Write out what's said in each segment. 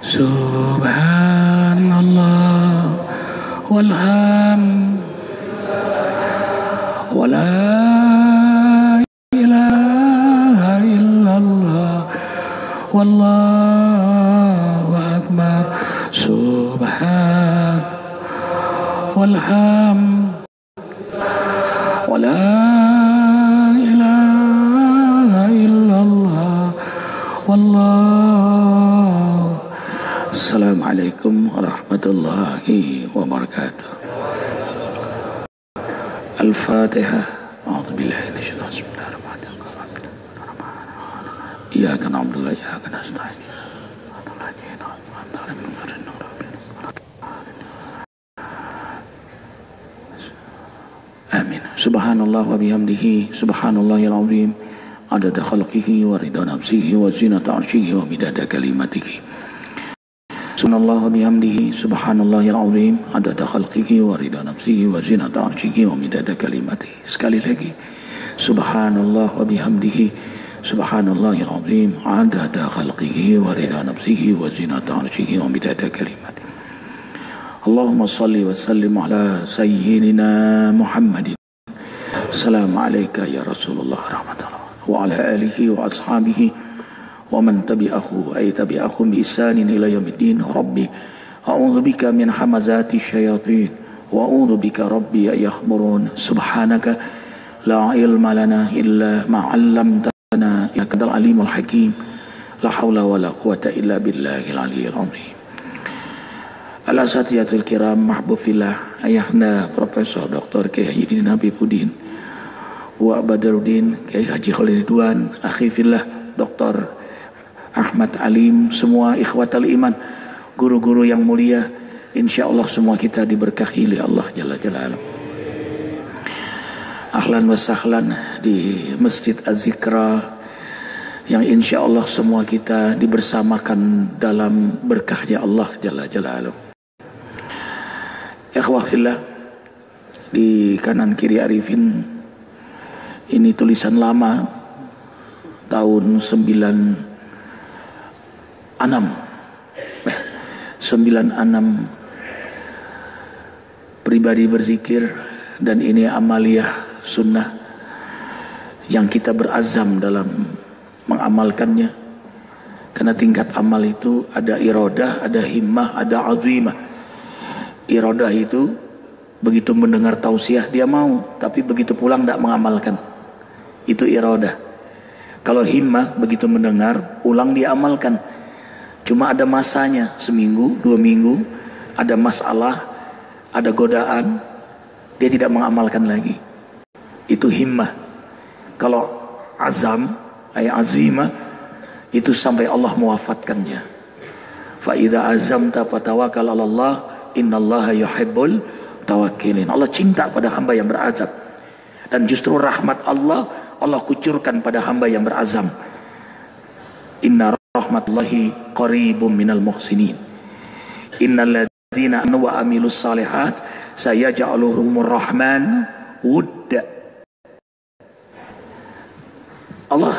Subhanallah walhamd wala ilaha illallah wallahu akbar. Subhan walhamd wala ilaha illallah wallahu. Assalamualaikum warahmatullahi wabarakatuh. Al-Fatihah. A'udzubillahi minasyaitonir rajim. Iyyaka na'budu wa iyyaka nasta'in. Amin. Subhanallah wa bihamdihi subhanallahil azim adada khalqihi wa ridha nafsihi wa zinata 'arsyihi wa midada kalimatihi. Subhanallah wa bihamdihi subhanallahil azim adada khalqihi wa ridha nafsihi wa zinata 'arsyihi wa midada kalimatihi. Sekali lagi. Subhanallah wa bihamdihi subhanallahil azim adada khalqihi wa ridha nafsihi wa zinata 'arsyihi wa midada kalimatihi. Allahumma salli wa sallim ala sayyidina Muhammadin. Assalamu alayka ya Rasulullah rahmatullah wa ala alihi wa ashabihi wa man tabi'ahu ay tabi'ahum bi ihsanin ila yaumiddin. Rabbi a'udzu bika min hamazati syayatin wa a'udzu bika rabbi ay yahdurun. Subhanaka la ilma lana illa ma 'allamtana innaka antal alimul hakim. La haula wala quwata illa billahil aliyyil azim. Al-asatiyatul kiram mahbub fillah ayahna Profesor Dr. Kiai Haji Habibuddin wa Badruddin Kiai Haji Khalid Ridwan, akhi fillah Dr. Ahmad Alim, semua ikhwatal iman, guru-guru yang mulia, insyaallah semua kita diberkahi oleh Allah Jalla Jalaluhu. Ahlan wa sahlan di Masjid Az-Zikra yang insyaallah semua kita dibersamakan dalam berkahnya Allah Jalla Jalaluhu. Ikhwah fillah, di kanan kiri Arifin ini tulisan lama tahun 96 pribadi berzikir, dan ini amaliyah sunnah yang kita berazam dalam mengamalkannya, karena tingkat amal itu ada iradah, ada himmah, ada azimah. Iradah itu begitu mendengar tausiah dia mau, tapi begitu pulang tidak mengamalkan. Itu iradah. Kalau himmah begitu mendengar, pulang dia amalkan. Cuma ada masanya, seminggu, 2 minggu, ada masalah, ada godaan, dia tidak mengamalkan lagi. Itu himmah. Kalau azam, azimah, itu sampai Allah mewafatkannya. Fa idza azamta fatawakkal 'ala Allah, innallaha yuhibbul tawakkilin. Allah cinta pada hamba yang berazam, dan justru rahmat Allah kucurkan pada hamba yang berazam. Inna rahmatullahi qaribum minal muhsinin. Innal ladzina amanu wa amilus salihat sayaj'aluhumur rahman wudda. Allah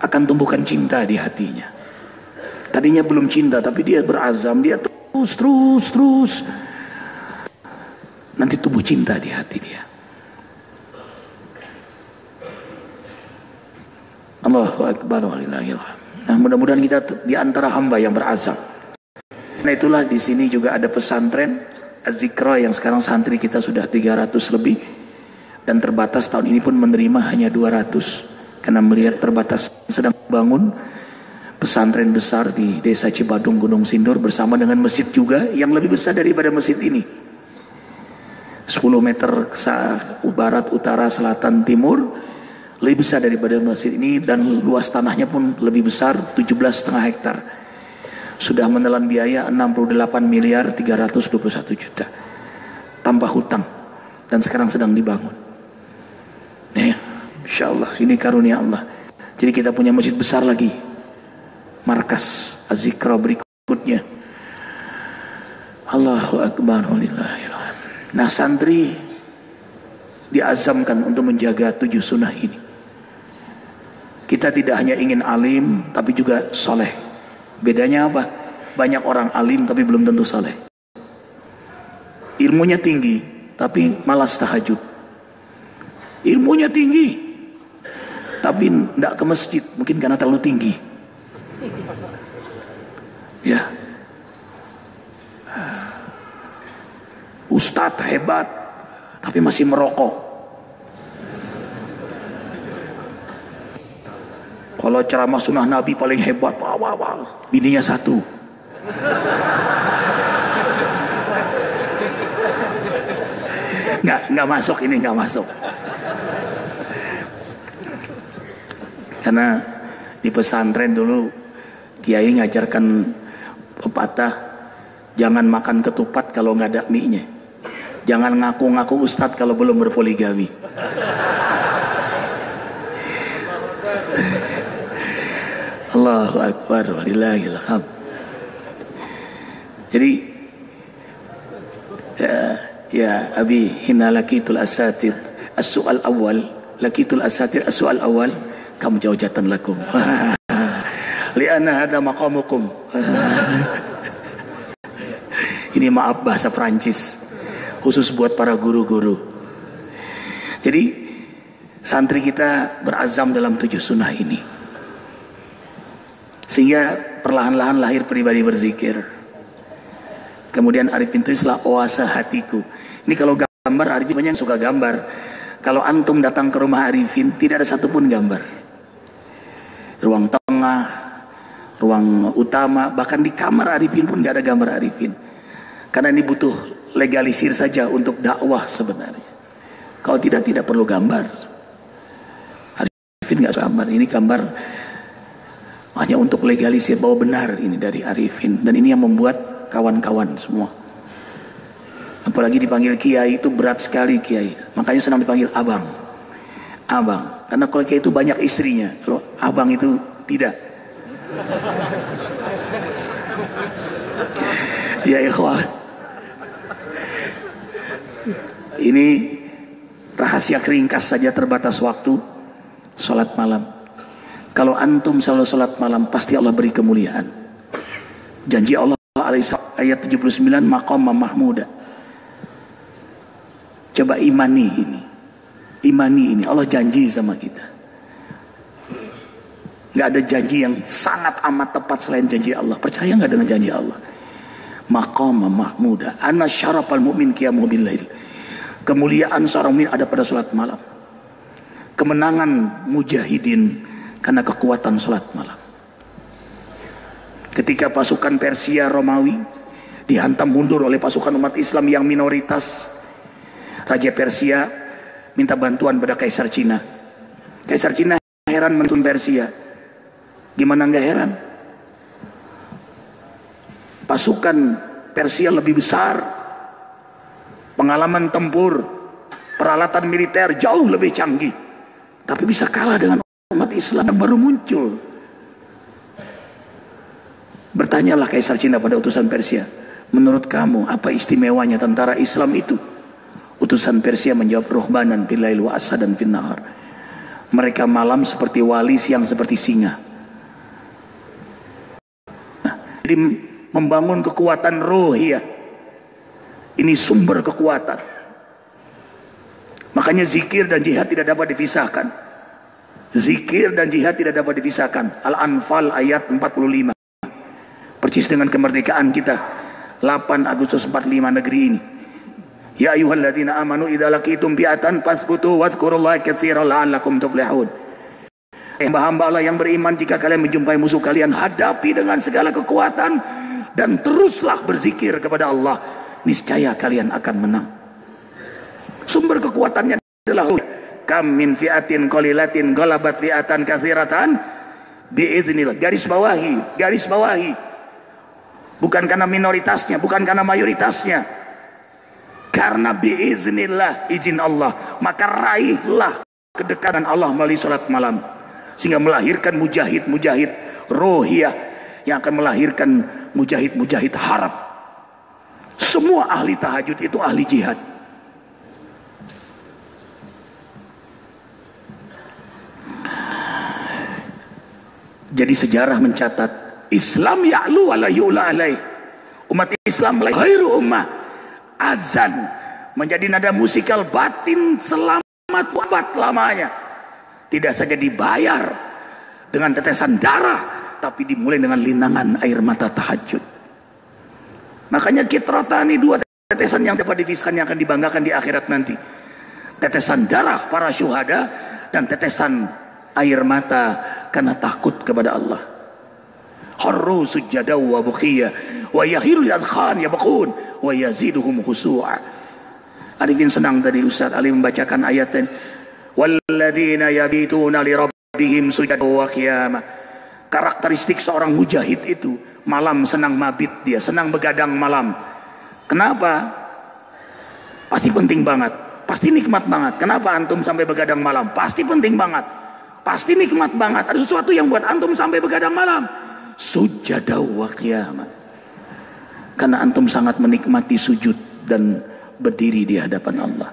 akan tumbuhkan cinta di hatinya. Tadinya belum cinta, tapi dia berazam, dia terus nanti tumbuh cinta di hati dia. Allahu akbar walillahil hamd. Nah, mudah-mudahan kita di antara hamba yang berazam. Nah, itulah di sini juga ada pesantren Az-Zikra yang sekarang santri kita sudah 300 lebih, dan terbatas tahun ini pun menerima hanya 200 karena melihat terbatas. Sedang bangun pesantren besar di Desa Cibadung Gunung Sindur bersama dengan masjid juga yang lebih besar daripada masjid ini. 10 meter barat, utara, selatan, timur, lebih besar daripada masjid ini, dan luas tanahnya pun lebih besar, 17,5 hektar. Sudah menelan biaya 68.321 juta tanpa hutang, dan sekarang sedang dibangun. Nih, insyaallah ini karunia Allah. Jadi kita punya masjid besar lagi, markas Az-Zikra berikutnya. Allahu akbar walillahil hamd. Nah, santri diazamkan untuk menjaga 7 sunnah ini. Kita tidak hanya ingin alim, tapi juga soleh. Bedanya apa? Banyak orang alim tapi belum tentu soleh. Ilmunya tinggi, tapi malas tahajud. Ilmunya tinggi, tapi tidak ke masjid, mungkin karena terlalu tinggi. Ya, Ustadz hebat, tapi masih merokok. Kalau ceramah sunnah Nabi paling hebat, bininya satu. Nggak masuk ini, nggak masuk. Karena di pesantren dulu kiai ngajarkan pepatah, jangan makan ketupat kalau nggak ada mie-nya. Jangan ngaku-ngaku ustadz kalau belum berpoligami. Allahu Akbar, walillahil hamd. Jadi ya abi hina lakitul asatid as-su'al awal, lakitul asatid as-su'al awal, kamu jaujatan lakum. Li'anna hadha maqamukum. Ini maaf bahasa Prancis, khusus buat para guru-guru. Jadi santri kita berazam dalam 7 sunnah ini, sehingga perlahan-lahan lahir pribadi berzikir. Kemudian arifin itu istilah oasa hatiku. Ini kalau gambar, arifin banyak yang suka gambar. Kalau antum datang ke rumah arifin, tidak ada satupun gambar. Ruang tengah, ruang utama, bahkan di kamar arifin pun gak ada gambar arifin. Karena ini butuh legalisir saja untuk dakwah sebenarnya. Kalau tidak perlu gambar. Arifin gak gambar, ini gambar hanya untuk legalisir bahwa benar ini dari arifin. Dan ini yang membuat kawan-kawan semua, apalagi dipanggil kiai itu berat sekali kiai. Makanya senang dipanggil abang. Karena kalau kiai itu banyak istrinya, kalau abang itu tidak. Ya ikhwah, ini rahasia ringkas saja, terbatas waktu. Salat malam, kalau antum selalu salat malam, pasti Allah beri kemuliaan. Janji Allah ayat 79, maqam mahmuda. Coba imani ini, Allah janji sama kita. Gak ada janji yang sangat amat tepat selain janji Allah. Percaya gak dengan janji Allah? Maqam mahmuda, anna syarafal mu'min qiyamuhu bil lail. Kemuliaan seorang mukmin ada pada salat malam. Kemenangan mujahidin karena kekuatan salat malam. Ketika pasukan Persia Romawi dihantam mundur oleh pasukan umat Islam yang minoritas, Raja Persia minta bantuan pada Kaisar Cina. Kaisar Cina heran menonton Persia. Gimana nggak heran? Pasukan Persia lebih besar, pengalaman tempur, peralatan militer jauh lebih canggih, tapi bisa kalah dengan umat Islam yang baru muncul. Bertanyalah Kaisar Cina pada utusan Persia, menurut kamu apa istimewanya tentara Islam itu? Utusan Persia menjawab, ruhbanan bilail wa asadan fin nahar. Mereka malam seperti wali, siang seperti singa. Jadi membangun kekuatan ruhiyah, ini sumber kekuatan. Makanya zikir dan jihad tidak dapat dipisahkan. Zikir dan jihad tidak dapat dipisahkan. Al-Anfal ayat 45. Persis dengan kemerdekaan kita 8 Agustus 45 negeri ini. Ya ayyuhalladzina amanu idza laqitum fi'atan fasbutu wadhkurullaha katsiran la'allakum tuflihun. Hamba-hamba Allah yang beriman, jika kalian menjumpai musuh kalian, hadapi dengan segala kekuatan dan teruslah berzikir kepada Allah, niscaya kalian akan menang. Sumber kekuatannya adalah kam min fi'atin qalilatin ghalabat fi'atan katsiratan biiznillah. Garis bawahi. Bukan karena minoritasnya, bukan karena mayoritasnya, karena biiznillah, izin Allah. Maka raihlah kedekatan Allah melalui salat malam, sehingga melahirkan mujahid-mujahid rohiyah yang akan melahirkan mujahid-mujahid harap. Semua ahli tahajud itu ahli jihad. Jadi sejarah mencatat Islam ya'lu wa la yu'la alaih. Umat Islam khairu ummah. Azan menjadi nada musikal batin selamat abad lamanya. Tidak saja dibayar dengan tetesan darah, tapi dimulai dengan linangan air mata tahajud. Makanya kitrotani, dua tetesan yang dapat diviskan yang akan dibanggakan di akhirat nanti. Tetesan darah para syuhada dan tetesan air mata karena takut kepada Allah. Harru sujadaw wa bukhiyya wa yahilul adkhan yabqun wa yaziduhum khusu'a. Arifin senang tadi Ustaz Ali membacakan ayat ini. Walladzina yabituna li rabbihim sujadaw wa qiyama. Karakteristik seorang mujahid itu malam senang mabit, dia senang begadang malam. Kenapa? Pasti penting banget, pasti nikmat banget. Kenapa antum sampai begadang malam? Pasti penting banget, pasti nikmat banget. Ada sesuatu yang buat antum sampai begadang malam. Sujadaw wa qiyama. Karena antum sangat menikmati sujud dan berdiri di hadapan Allah.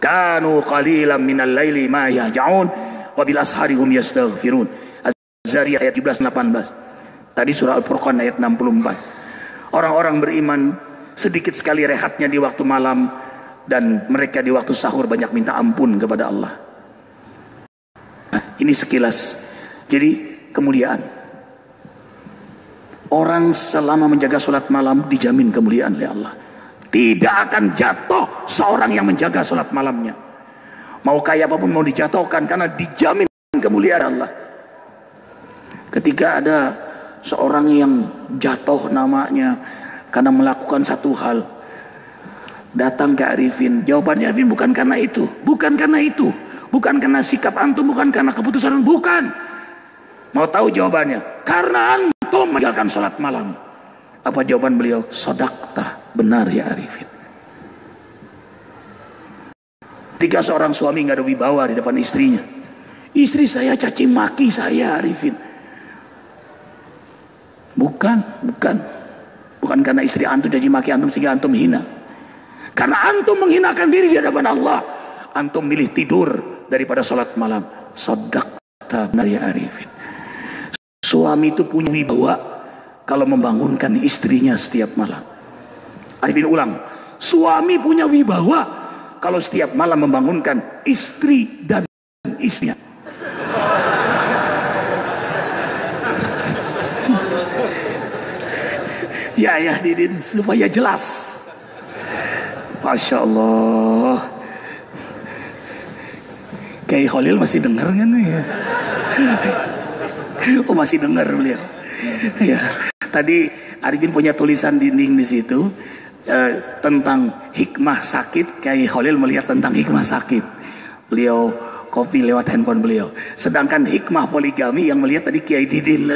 Kanu qalilan minal laili ma yahja'un wa bil ashari hum yastaghfirun. Az-Zariyat ayat 17-18. Tadi surah Al-Furqan ayat 64. Orang-orang beriman sedikit sekali rehatnya di waktu malam, dan mereka di waktu sahur banyak minta ampun kepada Allah. Nah, ini sekilas. Jadi kemuliaan. Orang selama menjaga sholat malam dijamin kemuliaan oleh Allah. Tidak akan jatuh seorang yang menjaga sholat malamnya. Mau kaya apapun mau dijatuhkan, karena dijamin kemuliaan Allah. Ketika ada seorang yang jatuh namanya karena melakukan satu hal, datang ke Arifin, jawabannya Arifin bukan karena itu, bukan karena itu, bukan karena sikap antum, bukan karena keputusan, bukan. Mau tahu jawabannya? Karena antum meninggalkan sholat malam. Apa jawaban beliau? Sodakta, benar ya Arifin. Ketika seorang suami nggak ada wibawa di depan istrinya, istri saya caci maki saya Arifin. Bukan karena istri antum jadi maki antum sehingga antum hina. Karena antum menghinakan diri di hadapan Allah. Antum milih tidur daripada sholat malam. Sodakta, benar ya Arifin. Suami itu punya wibawa kalau membangunkan istrinya setiap malam. Arifin ulang. Suami punya wibawa kalau setiap malam membangunkan istri dan istrinya. Ya Didin, supaya jelas. Masya Allah. Kiai Khalil masih dengar kan ya? Oh masih dengar beliau. Ya. Tadi Arifin punya tulisan dinding di situ tentang hikmah sakit. Kiai Khalil melihat tentang hikmah sakit. Beliau kopi lewat handphone beliau. Sedangkan hikmah poligami yang melihat tadi Kiai Didin.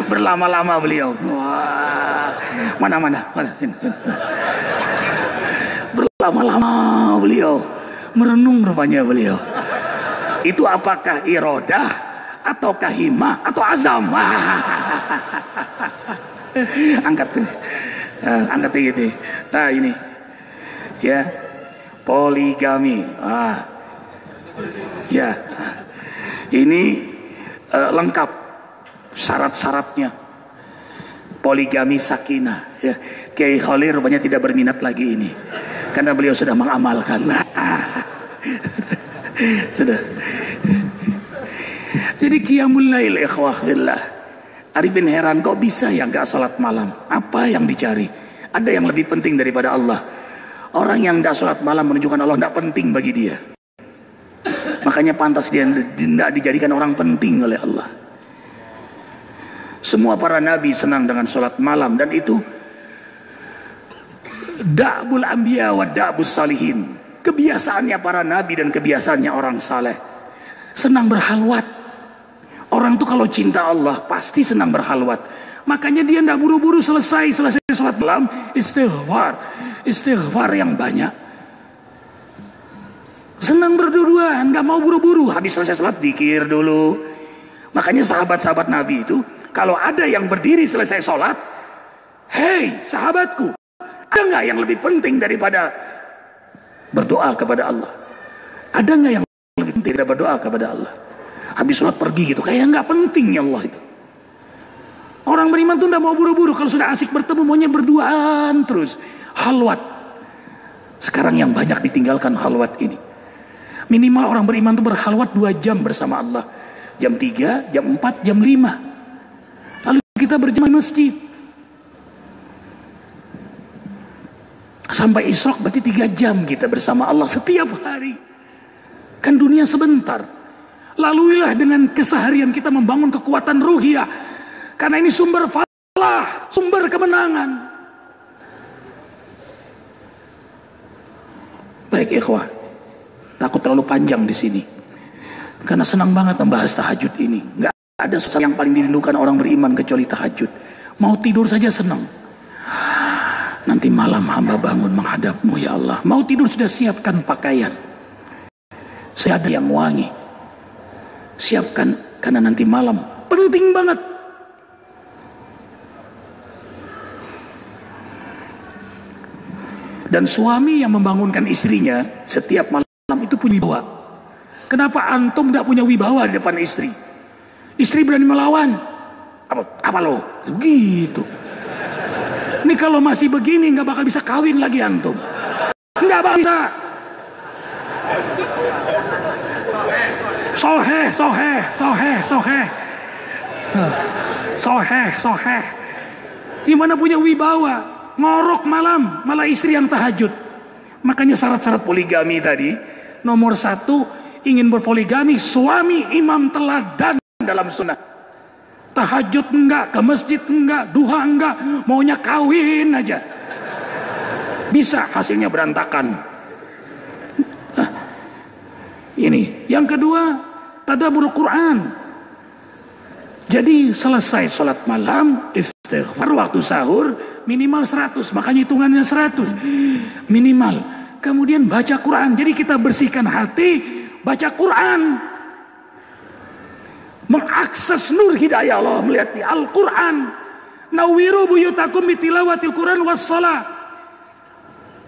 Berlama-lama beliau. Wah, mana sini. Berlama-lama beliau merenung rupanya beliau. Itu apakah irodah ataukah himah atau azam? Angkat gitu. Nah ini ya, poligami. Ya, ini lengkap syarat-syaratnya. Poligami sakinah ya. Kiai Khalil rupanya tidak berminat lagi ini karena beliau sudah mengamalkan. Sudah. Jadi qiyamul lail ikhwah billah. Arifin heran kok bisa ya gak salat malam. Apa yang dicari? Ada yang lebih penting daripada Allah. Orang yang gak salat malam menunjukkan Allah gak penting bagi dia. Makanya pantas dia tidak dijadikan orang penting oleh Allah. Semua para nabi senang dengan sholat malam, dan itu da'bul anbiya wa da'bus salihin. Kebiasaannya para nabi dan kebiasaannya orang saleh. Senang berhalwat. Orang tuh kalau cinta Allah pasti senang berhalwat. Makanya dia tidak buru-buru selesai sholat malam, istighfar yang banyak. Senang berdua-duaan, nggak mau buru-buru. Habis selesai sholat zikir dulu. Makanya sahabat-sahabat nabi itu, kalau ada yang berdiri selesai sholat, hei sahabatku, ada nggak yang lebih penting daripada berdoa kepada Allah? Ada nggak yang lebih penting daripada berdoa kepada Allah? Habis sholat pergi gitu, kayak nggak penting ya Allah itu. Orang beriman tuh nggak mau buru-buru, kalau sudah asik bertemu maunya berduaan terus. Halwat. Sekarang yang banyak ditinggalkan halwat ini. Minimal orang beriman tuh berhalwat 2 jam bersama Allah. Jam 3, jam 4, jam 5. Lalu kita berjamaah masjid. Sampai isyraq berarti 3 jam kita bersama Allah setiap hari. Kan dunia sebentar. Laluilah dengan keseharian kita membangun kekuatan ruhiyah. Karena ini sumber falah, sumber kemenangan. Baik ikhwah, takut terlalu panjang di sini. Karena senang banget membahas tahajud ini. Nggak ada sesuatu yang paling dirindukan orang beriman kecuali tahajud. Mau tidur saja senang. Nanti malam hamba bangun menghadapmu ya Allah. Mau tidur sudah siapkan pakaian. Saya ada yang wangi. Siapkan karena nanti malam. Penting banget. Dan suami yang membangunkan istrinya setiap malam itu punya wibawa. Kenapa antum tidak punya wibawa di depan istri? Istri berani melawan. Apa lo? Gitu. Ini kalau masih begini nggak bakal bisa kawin lagi antum. Nggak bakal bisa. Soheh. Gimana punya wibawa? Ngorok malam, malah istri yang tahajud. Makanya syarat-syarat poligami tadi, nomor 1, ingin berpoligami, suami imam teladan dalam sunnah. Tahajud enggak, ke masjid enggak, duha enggak, maunya kawin aja. Bisa, hasilnya berantakan. Nah, ini. Yang kedua, tadabbur Quran. Jadi selesai sholat malam, istighfar waktu sahur, minimal 100. Makanya hitungannya 100. Minimal. Kemudian baca Quran. Jadi kita bersihkan hati, baca Quran. Mengakses nur hidayah Allah melihat di Al-Quran. Nawiru buyutakum bitilawatil Quran wassalah.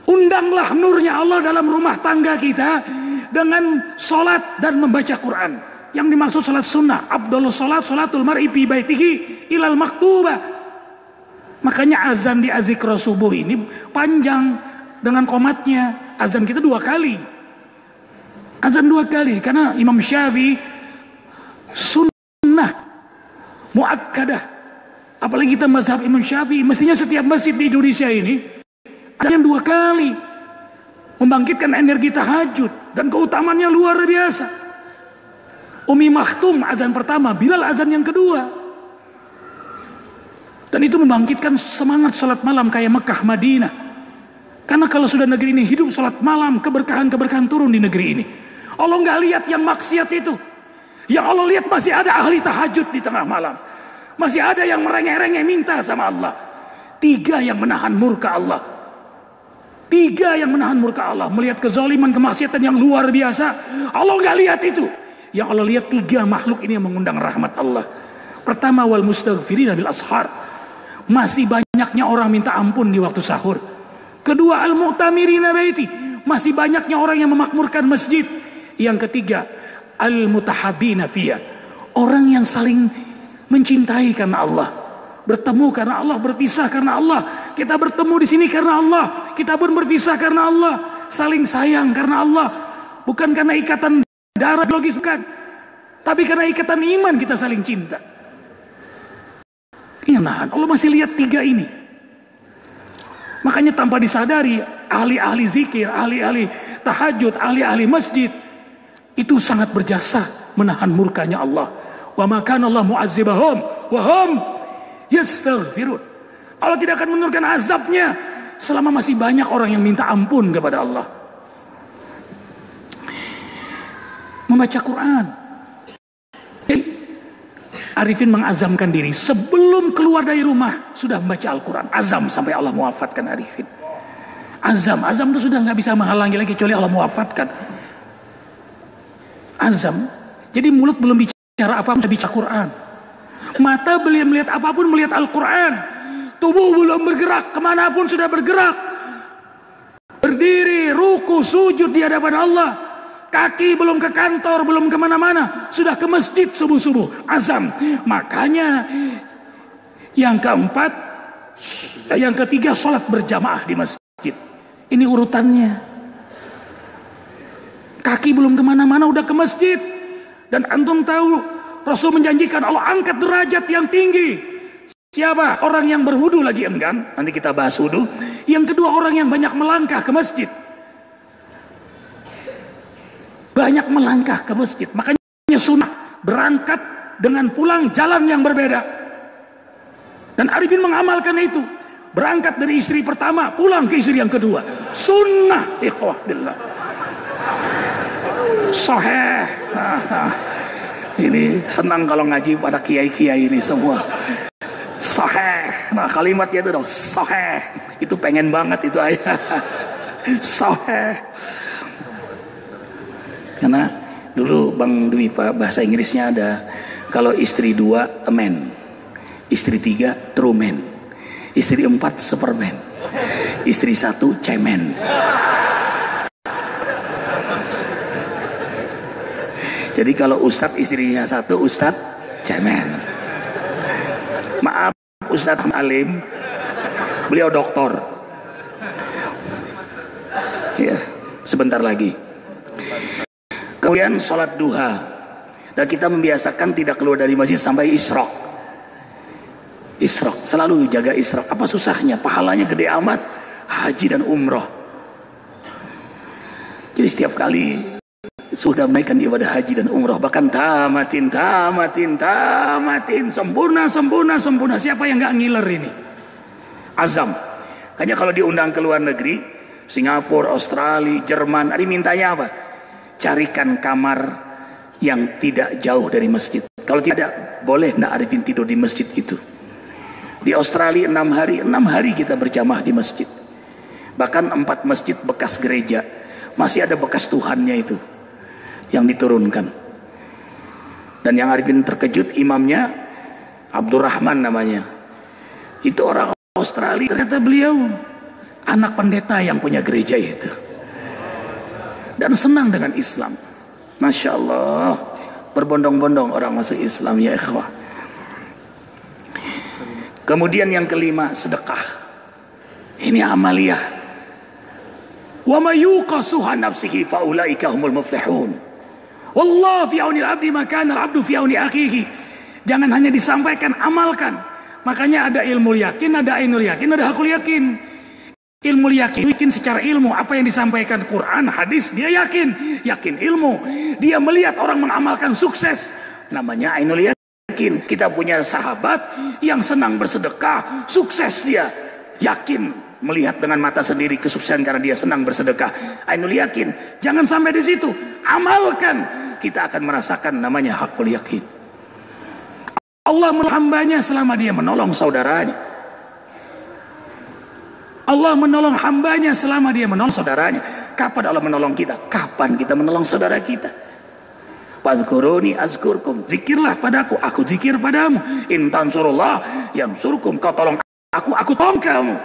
Undanglah nurnya Allah dalam rumah tangga kita dengan sholat dan membaca Quran. Yang dimaksud sholat sunnah, afdhalus sholat, sholatul mar'i fi baitihi ilal maktubah. Makanya azan di azikra subuh ini panjang dengan komatnya. Azan kita 2 kali. Azan 2 kali karena Imam Syafi'i sunnah muakkadah. Apalagi kita mazhab Imam Syafi'i, mestinya setiap masjid di Indonesia ini azan 2 kali. Membangkitkan energi tahajud dan keutamaannya luar biasa. Umi Maktum azan pertama, Bilal azan yang kedua. Dan itu membangkitkan semangat salat malam kayak Mekah, Madinah. Karena kalau sudah negeri ini hidup salat malam, keberkahan-keberkahan turun di negeri ini. Allah nggak lihat yang maksiat itu. Yang Allah lihat masih ada ahli tahajud di tengah malam. Masih ada yang merengek-rengek minta sama Allah. 3 yang menahan murka Allah. 3 yang menahan murka Allah. Melihat kezaliman, kemaksiatan yang luar biasa. Allah nggak lihat itu. Yang Allah lihat 3 makhluk ini yang mengundang rahmat Allah. Pertama, wal mustaghfirina bil ashar. Masih banyaknya orang minta ampun di waktu sahur. Kedua, al mu'tamirina baiti. Masih banyaknya orang yang memakmurkan masjid. Yang ketiga, al mutahabbina fiyya. Orang yang saling mencintai karena Allah. Bertemu karena Allah, berpisah karena Allah. Kita bertemu di sini karena Allah. Kita pun berpisah karena Allah. Saling sayang karena Allah. Bukan karena ikatan darah biologis, bukan. Tapi karena ikatan iman kita saling cinta. Ini yang nahan. Allah masih lihat 3 ini. Makanya tanpa disadari, ahli-ahli zikir, ahli-ahli tahajud, ahli-ahli masjid, itu sangat berjasa menahan murkanya Allah. Wa ma kana Allah mu'azzibahum wa hum yastaghfirun. Allah tidak akan menurunkan azabnya selama masih banyak orang yang minta ampun kepada Allah. Membaca Quran. Arifin mengazamkan diri sebelum keluar dari rumah sudah membaca Al-Quran. Azam sampai Allah mewafatkan Arifin. Azam itu sudah nggak bisa menghalangi lagi kecuali Allah mewafatkan. Azam. Jadi mulut belum bicara apa-apa, bicara Quran. Mata belum melihat apapun, melihat Al-Quran. Tubuh belum bergerak, kemanapun sudah bergerak. Berdiri, ruku, sujud di hadapan Allah. Kaki belum ke kantor, belum kemana-mana, sudah ke masjid subuh-subuh, azam. Makanya yang keempat, yang ketiga sholat berjamaah di masjid. Ini urutannya. Kaki belum kemana-mana udah ke masjid. Dan antum tahu Rasul menjanjikan Allah angkat derajat yang tinggi. Siapa? Orang yang berwudu lagi enggan. Nanti kita bahas wudu. Yang kedua, orang yang banyak melangkah ke masjid. Banyak melangkah ke masjid. Makanya sunnah berangkat dengan pulang jalan yang berbeda. Dan Arifin mengamalkan itu. Berangkat dari istri pertama, pulang ke istri yang kedua. Sunnah, ikhwah billah. Sahih. Ini senang kalau ngaji pada kiai-kiai ini semua. Sahih. Nah, kalimatnya itu dong, sahih. Itu pengen banget itu ayat. Sahih. Karena dulu Bang Dwi Pak bahasa Inggrisnya ada, kalau istri 2 a man, istri 3 true man, istri 4 superman, istri 1 cemen. Jadi kalau ustadz istrinya 1 ustadz cemen. Maaf Ustadz Alim, beliau doktor. Ya, sebentar lagi. Kemudian sholat duha. Dan kita membiasakan tidak keluar dari masjid sampai isyraq. Isyraq, selalu jaga isyraq. Apa susahnya? Pahalanya gede amat. Haji dan umroh. Jadi setiap kali sudah menaikkan ibadah haji dan umroh, bahkan tamatin, sempurna. Siapa yang nggak ngiler ini? Azam. Kayaknya kalau diundang ke luar negeri, Singapura, Australia, Jerman, ada mintanya apa? Carikan kamar yang tidak jauh dari masjid. Kalau tidak, boleh nak Arifin tidur di masjid itu. Di Australia 6 hari kita berjamaah di masjid. Bahkan 4 masjid bekas gereja, masih ada bekas Tuhannya itu yang diturunkan. Dan yang Arifin terkejut, imamnya Abdurrahman namanya. Itu orang Australia, ternyata beliau anak pendeta yang punya gereja itu. Dan senang dengan Islam. Masya Allah, berbondong-bondong orang masuk Islam, ya ikhwah. Kemudian yang kelima, sedekah. Ini amaliyah. Wa may yuqasuha nafsihi fa ulaika humul muflihun. Wallahu fi auni al-abdi ma kana al-abdu fi auni akhihi. Jangan hanya disampaikan, amalkan. Makanya ada ilmu yakin, ada ainul yakin, ada hakul yakin. Ilmu yakin secara ilmu, apa yang disampaikan Quran, hadis, dia yakin ilmu. Dia melihat orang mengamalkan sukses, namanya ainul yakin. Kita punya sahabat yang senang bersedekah, sukses dia, yakin melihat dengan mata sendiri kesuksesan karena dia senang bersedekah. Ainul yakin. Jangan sampai di situ, amalkan, kita akan merasakan namanya hakul yakin. Allah menolong hambanya selama dia menolong saudaranya. Allah menolong hambanya selama dia menolong saudaranya. Kapan Allah menolong kita? Kapan kita menolong saudara kita? Fadhkuruni azkurkum. Zikirlah padaku, aku zikir padamu. In tansurullah yansurkum. Kau tolong aku tolong kamu.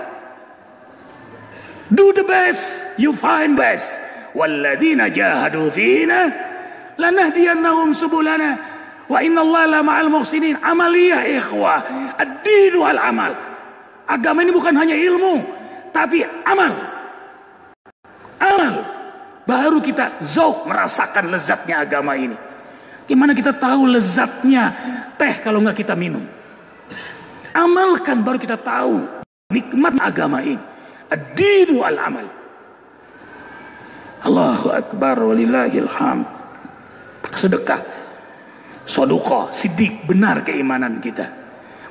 Do the best, you find best. Walladzina jahadu fina lanahdiyannahum subulana wa innallaha la ma'al muhsinin. Amaliyah ikhwah. Ad-dinu al-amal. Agama ini bukan hanya ilmu, tapi amal. Baru kita zauq, merasakan lezatnya agama ini. Gimana kita tahu lezatnya teh kalau nggak kita minum? Amalkan baru kita tahu nikmat agama ini. Ad-dinu al-amal. Allahu akbar walillahil hamd. Sedekah, sedekah, siddiq, benar keimanan kita.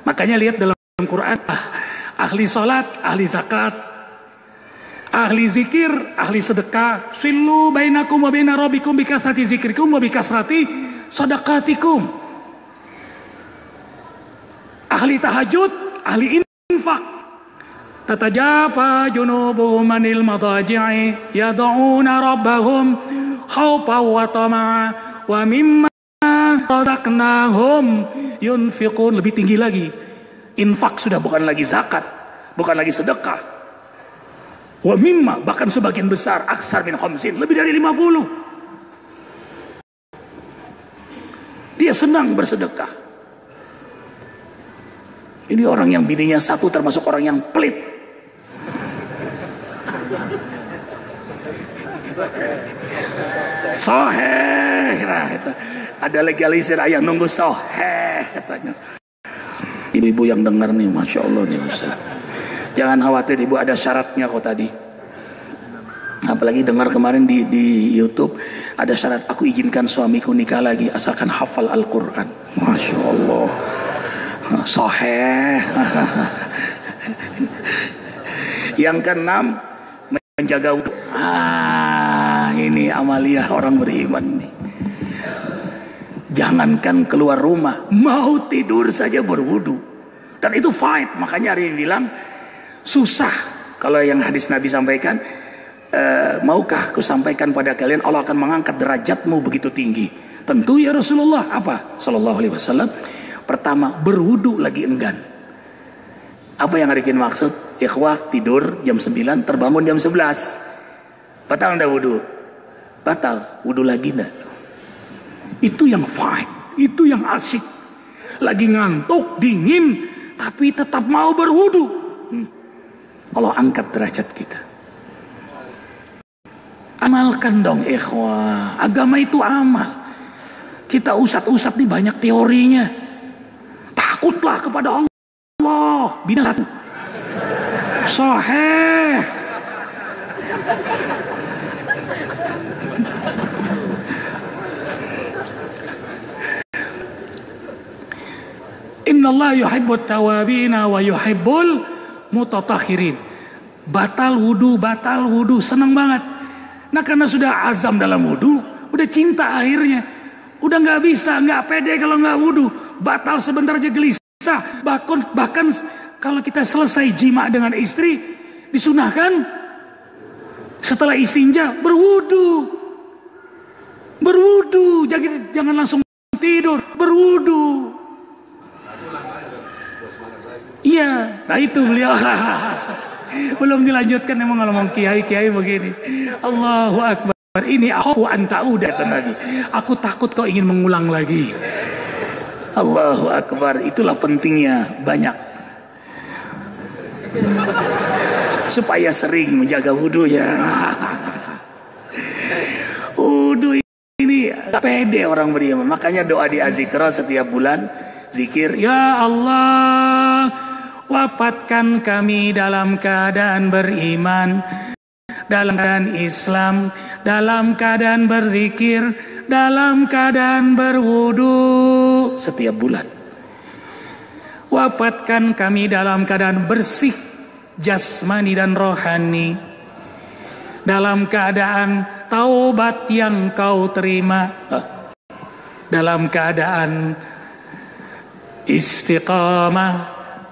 Makanya lihat dalam Quran, ahli salat, ahli zakat, ahli zikir, ahli sedekah. Silu bainakum wa baina rabbikum bikasrati zikrikum wa bikasrati sadaqatikum. Ahli tahajud, ahli infak. Tatajafa junubuhum anil madaji'i yad'una rabbahum khawfan wa tama'a wa mimma razaqnahum yunfiqun. Lebih tinggi lagi. Infak sudah bukan lagi zakat, bukan lagi sedekah. Wa mimma, bahkan sebagian besar, aksar min khamsin, lebih dari 50. dia senang bersedekah. Ini orang yang bininya satu termasuk orang yang pelit. Soheh, nah, itu. Ada legalisir yang nunggu soheh katanya. Ibu-ibu yang dengar nih, masya Allah nih Ustaz. Jangan khawatir ibu, ada syaratnya kok tadi. Apalagi dengar kemarin di YouTube ada syarat, aku izinkan suamiku nikah lagi asalkan hafal Al-Quran. Masya Allah. Soheh. Yang keenam, menjaga wudu. Ini amalia orang beriman nih. Jangankan keluar rumah, mau tidur saja berwudu. Dan itu fight. Makanya hari ini bilang susah. Kalau yang hadis Nabi sampaikan, maukah aku sampaikan pada kalian Allah akan mengangkat derajatmu begitu tinggi. Tentu ya Rasulullah. Apa? Sallallahu alaihi wasallam. Pertama, berwudu lagi enggan. Apa yang Arifin maksud? Ikhwah tidur jam 9, terbangun jam 11. Batal enggak wudu? Batal. Wudu lagi enggak? Itu yang fight, itu yang asyik. Lagi ngantuk, dingin, tapi tetap mau berwudu. Allah angkat derajat kita. Amalkan dong ikhwah. Agama itu amal. Kita usat-usat nih banyak teorinya. Takutlah kepada Allah. Bina satu. Soheh. Innallaha yuhibbut tawabina wa yuhibbul mutatahhirin. Batal wudu, senang banget. Nah karena sudah azam dalam wudu, udah cinta akhirnya. Udah nggak bisa, nggak pede kalau nggak wudu. Batal sebentar aja gelisah. Bahkan kalau kita selesai jima dengan istri, disunahkan setelah istinja berwudu. Jangan langsung tidur, berwudu. Iya, nah itu beliau. Belum dilanjutkan, emang ngomong kiai begini. Allahu Akbar. Ini aku antauda lagi. Aku takut kau ingin mengulang lagi. Allahu Akbar. Itulah pentingnya banyak. Supaya sering menjaga wudu ya. Wudu ini gak pede orang beriman. Makanya doa di Azikra setiap bulan zikir, ya Allah, wafatkan kami dalam keadaan beriman, dalam keadaan Islam, dalam keadaan berzikir, dalam keadaan berwudu. Setiap bulan. Wafatkan kami dalam keadaan bersih jasmani dan rohani, dalam keadaan taubat yang kau terima, dalam keadaan istiqamah,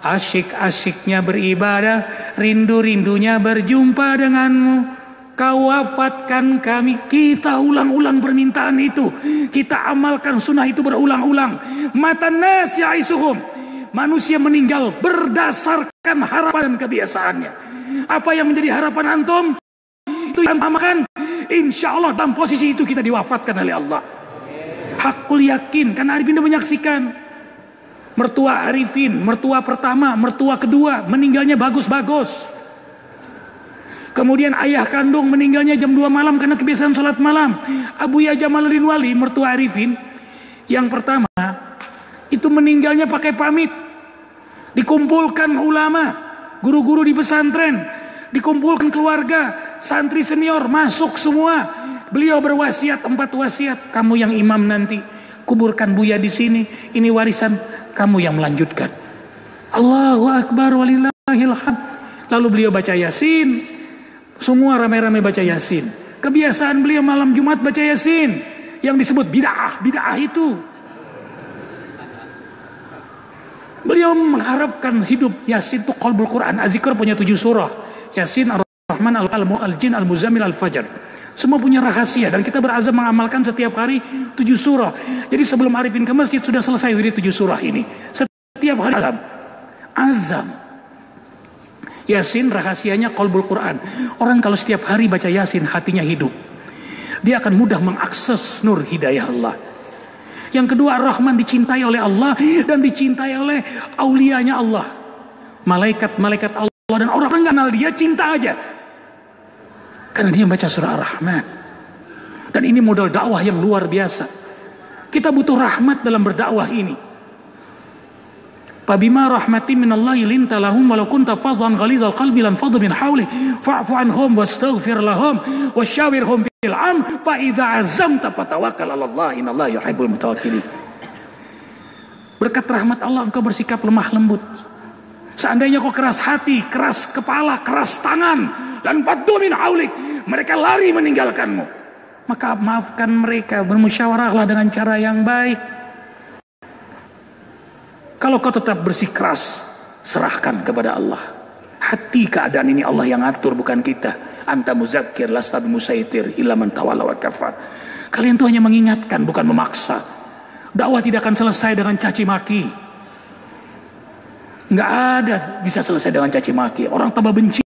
asyik-asyiknya beribadah, rindu-rindunya berjumpa denganmu. Kau wafatkan kami. Kita ulang-ulang permintaan itu, kita amalkan sunnah itu berulang-ulang. Matan nas ya'isuhum, manusia meninggal berdasarkan harapan dan kebiasaannya. Apa yang menjadi harapan antum, itu yang amalkan. Insya Allah dalam posisi itu kita diwafatkan oleh Allah. Hakul yakin, karena Arifin sudah menyaksikan. Mertua Arifin, mertua pertama, mertua kedua meninggalnya bagus-bagus. Kemudian ayah kandung meninggalnya jam 2 malam karena kebiasaan sholat malam. Abuya Jamaluddin Wali, mertua Arifin yang pertama, itu meninggalnya pakai pamit. Dikumpulkan ulama, guru-guru di pesantren, dikumpulkan keluarga, santri senior, masuk semua. Beliau berwasiat 4 wasiat. Kamu yang imam nanti, kuburkan Buya di sini. Ini warisan, kamu yang melanjutkan. Allahu Akbar walillahil hamd. Lalu beliau baca Yasin. Semua ramai-ramai baca Yasin. Kebiasaan beliau malam Jumat baca Yasin, yang disebut bid'ah itu. Beliau mengharapkan hidup. Yasin itu qalbul Quran. Az-Zikr punya 7 surah. Yasin, Ar-Rahman, Al-Qalm, Al-Jin, Al-Muzammil, Al-Fajr. Semua punya rahasia dan kita berazam mengamalkan setiap hari 7 surah. Jadi sebelum Arifin ke masjid sudah selesai wirid 7 surah ini. Setiap hari azam. Yasin rahasianya qalbul Quran. Orang kalau setiap hari baca Yasin hatinya hidup. Dia akan mudah mengakses nur hidayah Allah. Yang kedua, Ar-Rahman dicintai oleh Allah dan dicintai oleh aulianya Allah. Malaikat-malaikat Allah dan orang yang kenal dia cinta aja. Karena dia baca surah Ar-Rahman. Dan ini modal dakwah yang luar biasa. Kita butuh rahmat dalam berdakwah ini. Fabima rahmatin minallahi linta lahum walau kunta fadhan ghalizal qalbi lan fadhu min hawli fa'fu anhum wastaghfir lahum wasyawirhum fil amr fa idza azamta fatawakkal 'ala Allah innallaha yuhibbul mutawakkilin. Berkat rahmat Allah engkau bersikap lemah lembut. Seandainya kau keras hati, keras kepala, keras tangan, lan fadhu min hawlik, mereka lari meninggalkanmu. Maka maafkan mereka, bermusyawarahlah dengan cara yang baik. Kalau kau tetap bersikeras, serahkan kepada Allah. Hati keadaan ini Allah yang atur, bukan kita. Anta muzakkir lasta bimusaitir illa man tawalla wa kafar. Kalian tuh hanya mengingatkan, bukan memaksa. Dakwah tidak akan selesai dengan caci maki. Nggak ada bisa selesai dengan caci maki. Orang tambah benci.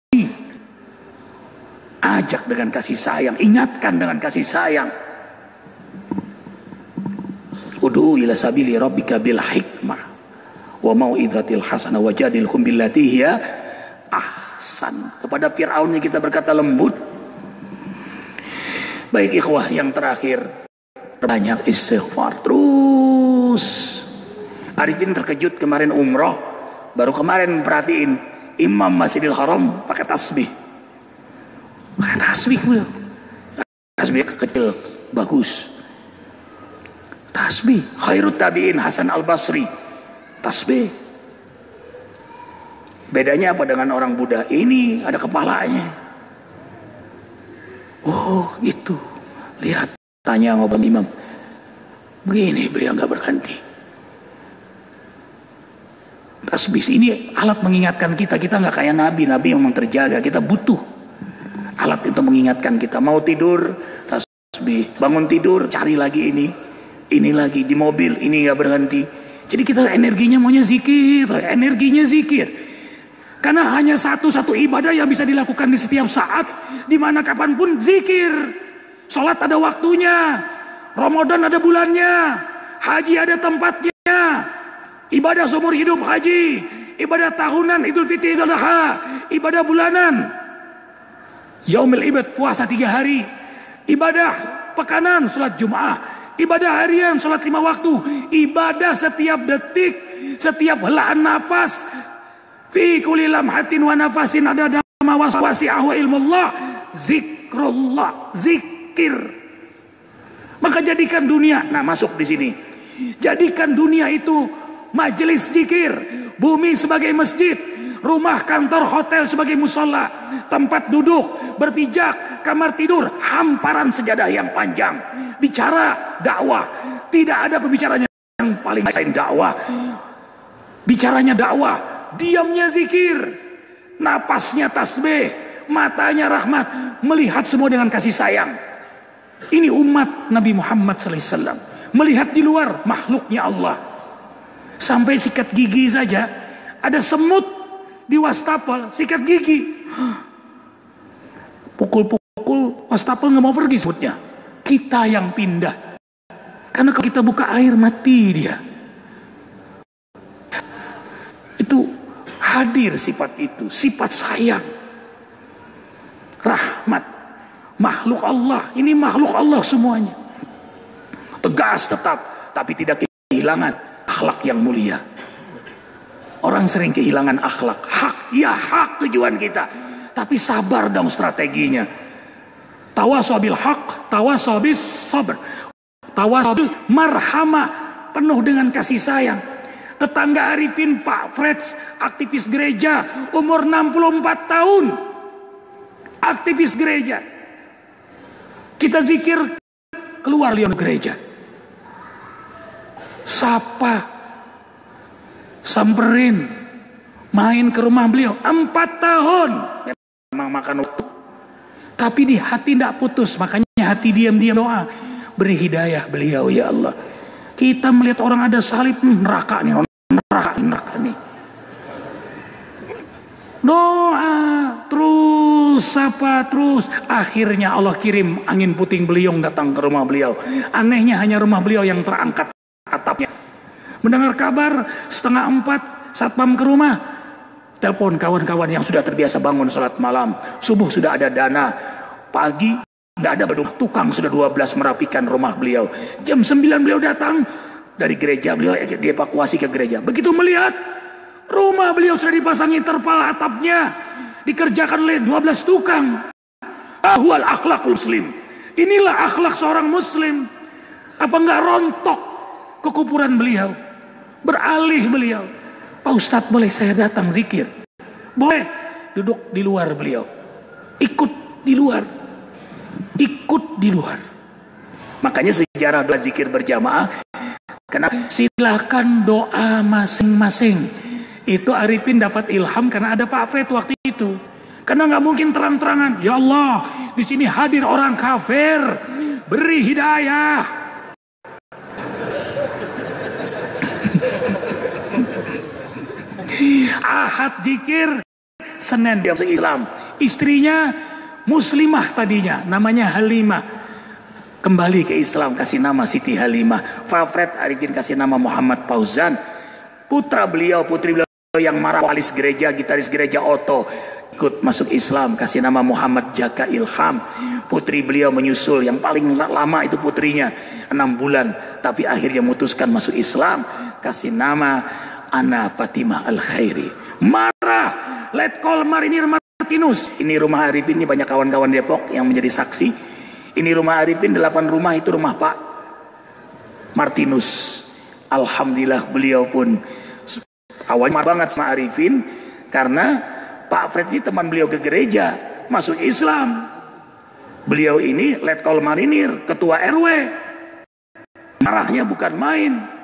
Ajak dengan kasih sayang, ingatkan dengan kasih sayang. Ud'u ila sabili rabbika bil hikmah wa mau'izatil hasanah wajadilhum billati hiya ahsan. Kepada Fir'aun kita berkata lembut. Baik ikhwah, yang terakhir, banyak istighfar terus. Arifin terkejut kemarin umroh, baru kemarin perhatiin Imam Masjidil Haram pakai tasbih. Pakai tasbih beliau. Tasbih kecil bagus. Tasbih. Khairut tabi'in Hasan Al-Basri tasbih. Bedanya apa dengan orang Buddha? Ini ada kepalanya. Oh gitu. Lihat, tanya ngobrol imam. Begini beliau nggak berhenti. Tasbih ini alat mengingatkan kita. Kita nggak kayak Nabi. Nabi memang terjaga. Kita butuh alat untuk mengingatkan kita. Mau tidur tasbih, bangun tidur cari lagi ini lagi di mobil ini nggak berhenti. Jadi kita energinya maunya zikir, energinya zikir. Karena hanya satu-satu ibadah yang bisa dilakukan di setiap saat, di mana kapanpun zikir. Sholat ada waktunya, Ramadan ada bulannya, haji ada tempatnya, ibadah seumur hidup haji, ibadah tahunan Idul Fitri, Idul Adha, ibadah bulanan, Yaumil Ibad puasa 3 hari, ibadah pekanan sholat Jum'ah, ibadah harian, sholat 5 waktu, ibadah setiap detik, setiap helaan nafas. Fi kulli lamhatin wa nafasin ada dama wasi'ah wa ilmullah, zikrullah, zikir. Maka jadikan dunia, nah masuk di sini. Jadikan dunia itu majelis zikir, bumi sebagai masjid, rumah, kantor, hotel sebagai musola, tempat duduk, berpijak, kamar tidur, hamparan sejadah yang panjang. Bicara dakwah, tidak ada pembicaranya yang paling lain dakwah. Bicaranya dakwah, diamnya zikir, napasnya tasbih, matanya rahmat, melihat semua dengan kasih sayang. Ini umat Nabi Muhammad SAW. Melihat di luar makhluknya Allah. Sampai sikat gigi saja, ada semut di wastafel, sikat gigi. Pukul-pukul, wastafel nggak mau pergi semutnya. Kita yang pindah. Karena kalau kita buka air mati dia. Itu hadir sifat itu, sifat sayang, rahmat, makhluk Allah. Ini makhluk Allah semuanya. Tegas tetap, tapi tidak kehilangan akhlak yang mulia. Orang sering kehilangan akhlak. Hak, ya hak tujuan kita. Tapi sabar dong strateginya. Tawasabil haq, tawasabis sabr, tawasabil marhamah, penuh dengan kasih sayang. Tetangga Arifin, Pak Freds, aktivis gereja, umur 64 tahun, aktivis gereja. Kita zikir, keluar liang gereja, sapa, samperin, main ke rumah beliau. 4 tahun memang makan waktu, tapi di hati tidak putus. Makanya hati diam-diam doa, beri hidayah beliau ya Allah. Kita melihat orang ada salib, neraka nih, neraka nih. Doa terus, sapa terus. Akhirnya Allah kirim angin puting beliung datang ke rumah beliau. Anehnya hanya rumah beliau yang terangkat atapnya. Mendengar kabar 3:30 satpam ke rumah, telepon kawan-kawan yang sudah terbiasa bangun sholat malam. Subuh sudah ada dana, pagi tidak ada beduk, tukang sudah 12 merapikan rumah beliau. Jam 9 beliau datang dari gereja, beliau dievakuasi ke gereja. Begitu melihat rumah beliau sudah dipasangi terpal atapnya, dikerjakan oleh 12 tukang. Ahwal akhlakul muslim. Inilah akhlak seorang muslim. Apa enggak rontok kekufuran beliau? Beralih beliau, Pak Ustadz boleh saya datang zikir? Boleh. Duduk di luar beliau, ikut di luar, ikut di luar. Makanya sejarah doa zikir berjamaah, karena silakan doa masing-masing. Itu Arifin dapat ilham karena ada Pak Fred waktu itu. Karena nggak mungkin terang-terangan, ya Allah, di sini hadir orang kafir, beri hidayah. Ahad zikir, Senin dia masuk Islam. Istrinya muslimah tadinya, namanya Halimah. Kembali ke Islam, kasih nama Siti Halimah. Fafred Arifin kasih nama Muhammad Fauzan. Putra beliau, putri beliau yang marah walis gereja, gitaris gereja Otto, ikut masuk Islam, kasih nama Muhammad Jaka Ilham. Putri beliau menyusul, yang paling lama itu putrinya 6 bulan, tapi akhirnya memutuskan masuk Islam, kasih nama Ana Fatimah Al-Khairi. Marah Letkol Marinir Martinus. Ini rumah Arifin, ini banyak kawan-kawan Depok yang menjadi saksi. Ini rumah Arifin, 8 rumah itu rumah Pak Martinus. Alhamdulillah beliau pun awalnya marah banget sama Arifin, karena Pak Fred ini teman beliau ke gereja, masuk Islam. Beliau ini Letkol Marinir, ketua RW. Marahnya bukan main.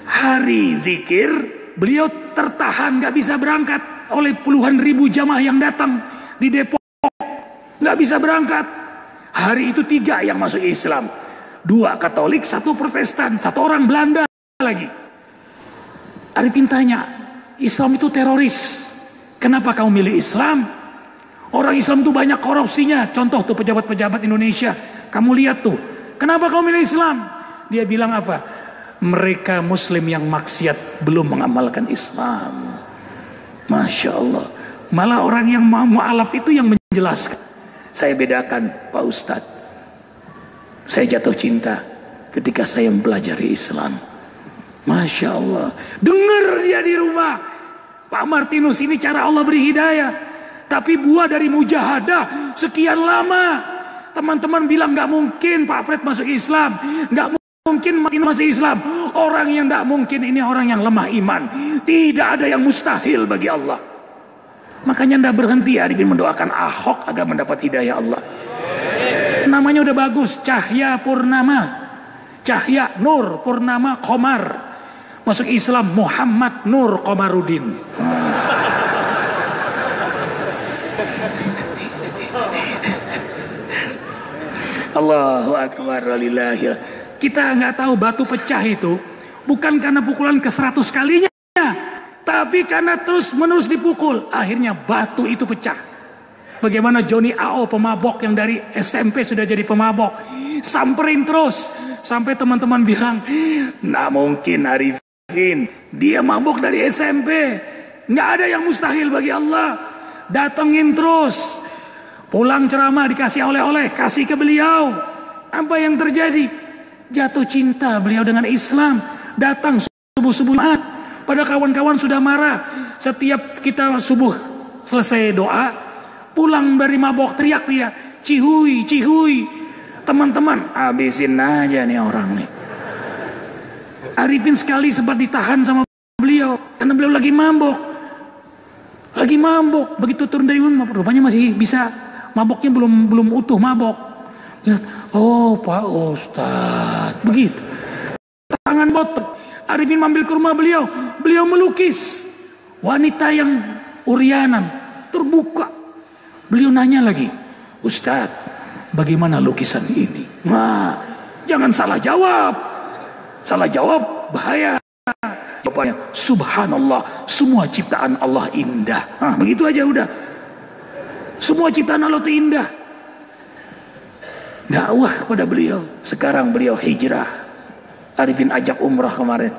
Hari zikir beliau tertahan, gak bisa berangkat oleh puluhan ribu jamaah yang datang di Depok, gak bisa berangkat. Hari itu 3 yang masuk Islam, 2 Katolik, 1 Protestan, 1 orang Belanda lagi. Arifin tanya, Islam itu teroris, kenapa kamu milih Islam? Orang Islam itu banyak korupsinya. Contoh tuh pejabat-pejabat Indonesia, kamu lihat tuh, kenapa kamu milih Islam? Dia bilang apa? Mereka muslim yang maksiat belum mengamalkan Islam. Masya Allah. Malah orang yang mu'alaf itu yang menjelaskan. Saya bedakan Pak Ustadz, saya jatuh cinta ketika saya mempelajari Islam. Masya Allah. Dengar dia di rumah, Pak Martinus ini cara Allah beri hidayah, tapi buah dari mujahadah sekian lama. Teman-teman bilang gak mungkin Pak Fred masuk Islam, gak mungkin masuk Islam. Orang yang tidak mungkin ini orang yang lemah iman. Tidak ada yang mustahil bagi Allah. Makanya tidak berhenti Arifin mendoakan Ahok agar mendapat hidayah Allah. Namanya udah bagus, Cahya Purnama, Cahya Nur Purnama Komar. Masuk Islam Muhammad Nur Komarudin. Allahu Akbar walillahil. Kita nggak tahu batu pecah itu bukan karena pukulan ke 100 kalinya, tapi karena terus menerus dipukul, akhirnya batu itu pecah. Bagaimana Johnny AO pemabok yang dari SMP sudah jadi pemabok, samperin terus sampai teman-teman bilang, nggak mungkin Arifin, dia mabok dari SMP, nggak ada yang mustahil bagi Allah. Datengin terus, pulang ceramah dikasih oleh-oleh, kasih ke beliau. Apa yang terjadi? Jatuh cinta beliau dengan Islam. Datang subuh-subuh Jumat, pada kawan-kawan sudah marah. Setiap kita subuh selesai doa, pulang dari mabok teriak dia, cihui, cihui. Teman-teman, habisin aja nih orang nih. Arifin sekali sempat ditahan sama beliau karena beliau lagi mabok. Lagi mabok, begitu turun dari rumah, rupanya masih bisa, maboknya belum utuh mabok. Oh Pak Ustadz, begitu. Tangan botol. Arifin ambil ke rumah beliau, beliau melukis wanita yang urianan, terbuka. Beliau nanya lagi, Ustadz, bagaimana lukisan ini? Nah, jangan salah jawab. Salah jawab bahaya. Jawabannya, Subhanallah, semua ciptaan Allah indah. Nah, begitu aja udah. Semua ciptaan Allah itu indah. Dakwah kepada beliau. Sekarang beliau hijrah Arifin ajak umrah kemarin.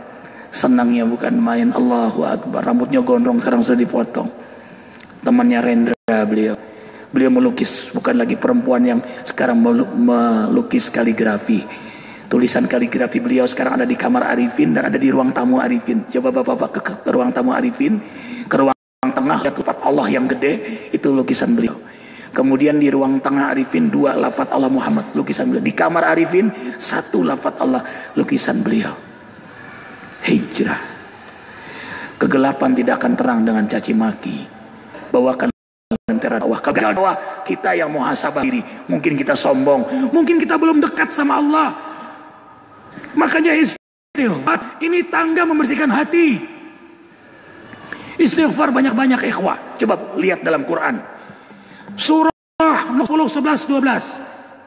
Senangnya bukan main, Allahu Akbar. Rambutnya gondrong, sekarang sudah dipotong. Temannya Rendra beliau. Beliau melukis, bukan lagi perempuan yang sekarang melukis kaligrafi. Tulisan kaligrafi beliau sekarang ada di kamar Arifin dan ada di ruang tamu Arifin. Coba bapak-bapak ke ruang tamu Arifin, ke ruang tengah, lihat tempat Allah yang gede, itu lukisan beliau. Kemudian di ruang tengah Arifin 2 lafaz Allah Muhammad, lukisan beliau. Di kamar Arifin 1 lafaz Allah, lukisan beliau. Hijrah. Kegelapan tidak akan terang dengan caci maki. Bawakan lentera dakwah. Dakwah kita yang muhasabah diri. Mungkin kita sombong, mungkin kita belum dekat sama Allah. Makanya istighfar ini tangga membersihkan hati. Istighfar banyak-banyak ikhwah. Coba lihat dalam Quran. Surah 10, 11, 12.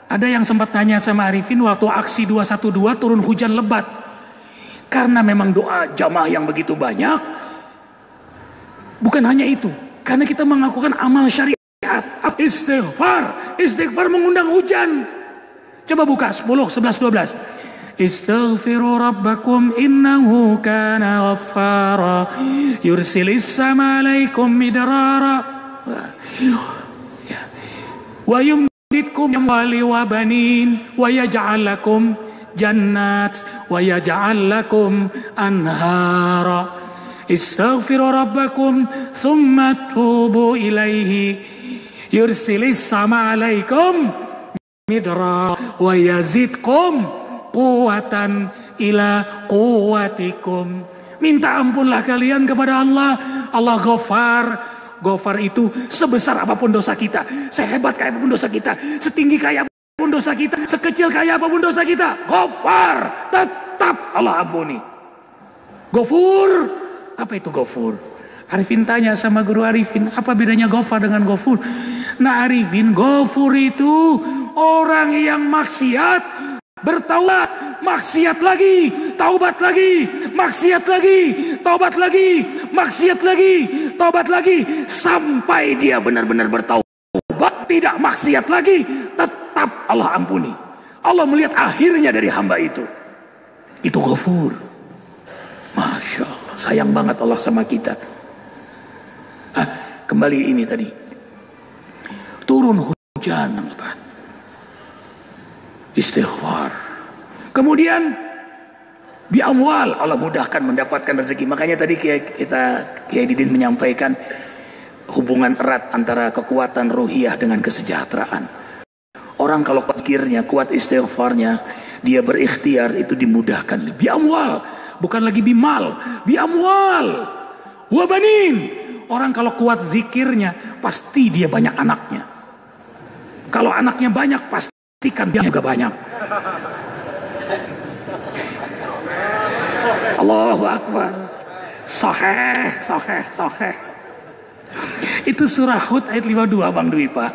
Ada yang sempat tanya sama Arifin waktu aksi 212 turun hujan lebat. Karena memang doa jamaah yang begitu banyak. Bukan hanya itu. Karena kita mengakukan amal syariat. Istighfar. Istighfar mengundang hujan. Coba buka 10, 11, 12. Istaghfiru rabbakum innahu kana ghaffara yursilis sama alaikum midrara wa yumditkum amwali wa banin wa yaj'al lakum jannat wa yaj'al lakum anhara. Istaghfiru rabbakum thumma tubu ilaihi yursilis sama alaikum midrara wa yazidkum quwatan ila quwatikum. Minta ampunlah kalian kepada Allah. Allah Ghafar. Ghafar itu sebesar apapun dosa kita, sehebat kayak apapun dosa kita, setinggi kayak apapun dosa kita, sekecil kayak apapun dosa kita, Ghafar, tetap Allah ampuni. Ghafur. Apa itu Ghafur? Arifin tanya sama guru Arifin, apa bedanya Ghafar dengan Ghafur? Nah Arifin, Ghafur itu orang yang maksiat bertaubat, maksiat lagi, taubat lagi, maksiat lagi, taubat lagi, maksiat lagi, taubat lagi, sampai dia benar-benar bertaubat, tidak maksiat lagi, tetap Allah ampuni. Allah melihat akhirnya dari hamba itu. Itu Ghafur. Masya Allah, sayang banget Allah sama kita. Kembali ini tadi, turun hujan lebat. Istighfar. Kemudian bi amwal, Allah mudahkan mendapatkan rezeki. Makanya tadi Kiai Didin menyampaikan hubungan erat antara kekuatan ruhiyah dengan kesejahteraan. Orang kalau zikirnya, kuat istighfarnya, dia berikhtiar, itu dimudahkan. Bi amwal, bukan lagi bimal, bi amwal wa banin. Orang kalau kuat zikirnya, pasti dia banyak anaknya. Kalau anaknya banyak, pasti kan dia juga banyak. Allahu Akbar. Sahih. Itu surah Hud ayat 52 Bang Dwi Pak.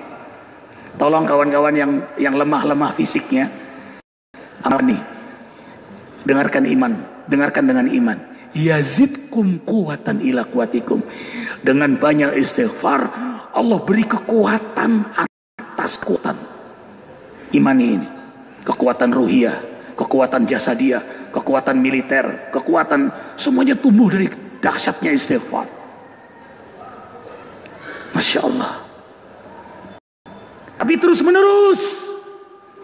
Tolong kawan-kawan yang lemah fisiknya, apa nih? Dengarkan dengan iman. Yazidkum quwatan ila quwatikum. Dengan banyak istighfar, Allah beri kekuatan atas kekuatan. Imani ini, kekuatan ruhiyah, kekuatan jasadiyah, kekuatan militer, kekuatan semuanya tumbuh dari dahsyatnya istighfar. Masya Allah. Tapi terus menerus,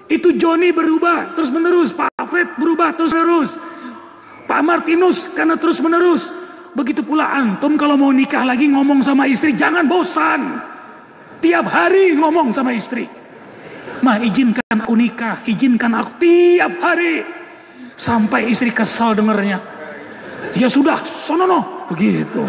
itu Joni berubah terus menerus, Pak Fred berubah terus menerus, Pak Martinus karena terus menerus. Begitu pula antum kalau mau nikah lagi ngomong sama istri, jangan bosan. Tiap hari ngomong sama istri. Mah izinkan aku nikah, izinkan aku, tiap hari. Sampai istri kesal dengernya. Ya sudah, sonono. Begitu.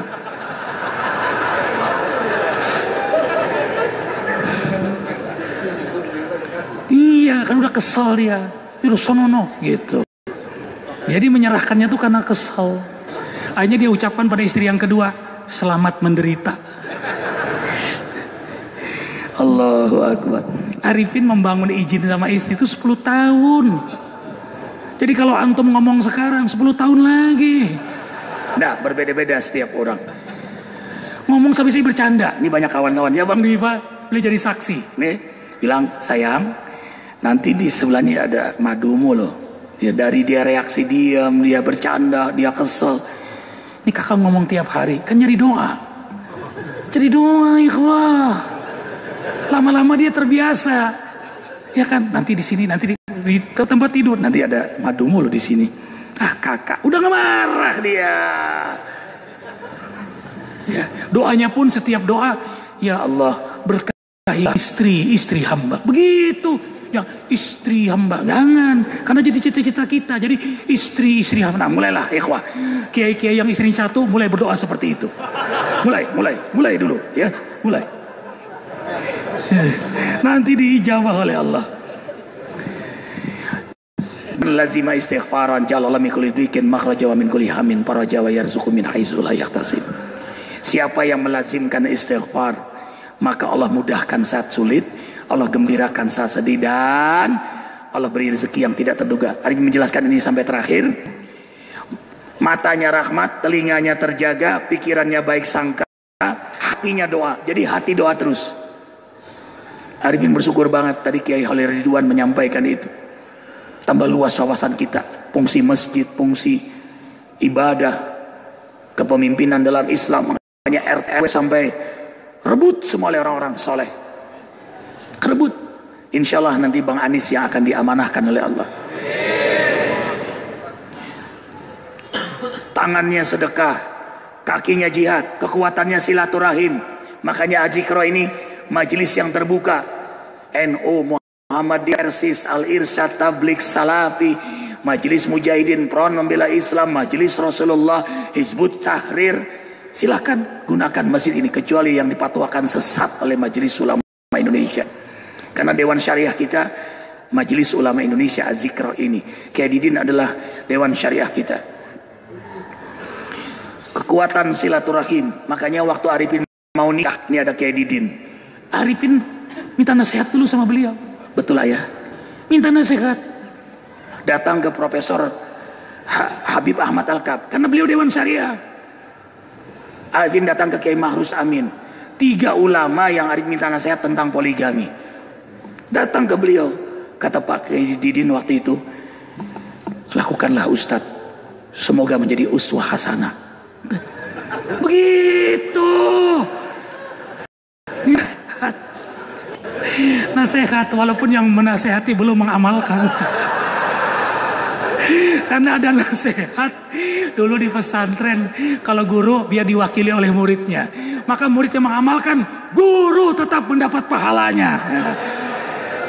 Iya, kan udah kesal dia. Itu sonono, gitu. Jadi menyerahkannya tuh karena kesal. Akhirnya dia ucapkan pada istri yang kedua, selamat menderita. Allahu Akbar. Arifin membangun izin sama istri itu 10 tahun. Jadi kalau antum ngomong sekarang 10 tahun lagi. Nah, berbeda-beda setiap orang. Ngomong sama istri bercanda. Ini banyak kawan-kawan. Ya Bang Diva, boleh jadi saksi. Nih, bilang sayang, nanti di sebelahnya ada madumu loh. Ya, dari dia reaksi diam, dia bercanda, dia kesel. Ini kakak ngomong tiap hari, kan nyari doa. Jadi doa, ikhwah. Lama-lama dia terbiasa. Ya kan, nanti di sini, nanti di tempat tidur, nanti ada madu mulu di sini. Ah, kakak, udah gak marah dia. Ya, doanya pun setiap doa, ya Allah berkahi istri hamba. Begitu. Yang istri hamba, jangan, karena jadi cita-cita kita. Jadi istri hamba. Nah, mulailah ikhwah, kiai-kiai yang istrinya satu mulai berdoa seperti itu. Mulai dulu ya, mulai. Nanti diijabah oleh Allah. Lazima istighfaran jalala min kulli dhikin makhraja wa min kulli hamin faraja wa yarzuqu min haitsu la yahtasib. Siapa yang melazimkan istighfar, maka Allah mudahkan saat sulit, Allah gembirakan saat sedih, dan Allah beri rezeki yang tidak terduga. Hari ini menjelaskan ini sampai terakhir. Matanya rahmat, telinganya terjaga, pikirannya baik sangka, hatinya doa. Jadi hati doa terus. Arifin bersyukur banget tadi Kiai Khalil Ridwan menyampaikan itu. Tambah luas wawasan kita, fungsi masjid, fungsi ibadah, kepemimpinan dalam Islam. Makanya RT RW sampai rebut semua oleh orang-orang soleh. Kerebut. Insya Allah nanti Bang Anis yang akan diamanahkan oleh Allah. Tangannya sedekah, kakinya jihad, kekuatannya silaturahim. Makanya Ajikro ini majelis yang terbuka. NU, Muhammadiyah, Persis, Al-Irsyad, Tabligh, Salafi, Majelis Mujahidin, Front Membela Islam, Majelis Rasulullah, Hizbut Tahrir. Silakan gunakan masjid ini, kecuali yang dipatwakan sesat oleh Majelis Ulama Indonesia. Karena Dewan Syariah kita, Majelis Ulama Indonesia Az-Zikr ini, Kiai Didin adalah Dewan Syariah kita. Kekuatan silaturahim. Makanya waktu Arifin mau nikah, ini ada Kiai Didin. Arifin minta nasihat dulu sama beliau. Betul ayah, minta nasihat. Datang ke Profesor Habib Ahmad Al-Kab, karena beliau Dewan Syariah. Arifin datang ke Kiai Mahrus Amin, 3 ulama yang Arifin minta nasihat tentang poligami. Datang ke beliau, kata Pak Kiai Didin waktu itu, lakukanlah Ustadz, semoga menjadi uswah hasanah. Begitu. Nasihat, walaupun yang menasehati belum mengamalkan. Karena ada nasihat dulu di pesantren, kalau guru biar diwakili oleh muridnya, maka muridnya mengamalkan, guru tetap mendapat pahalanya.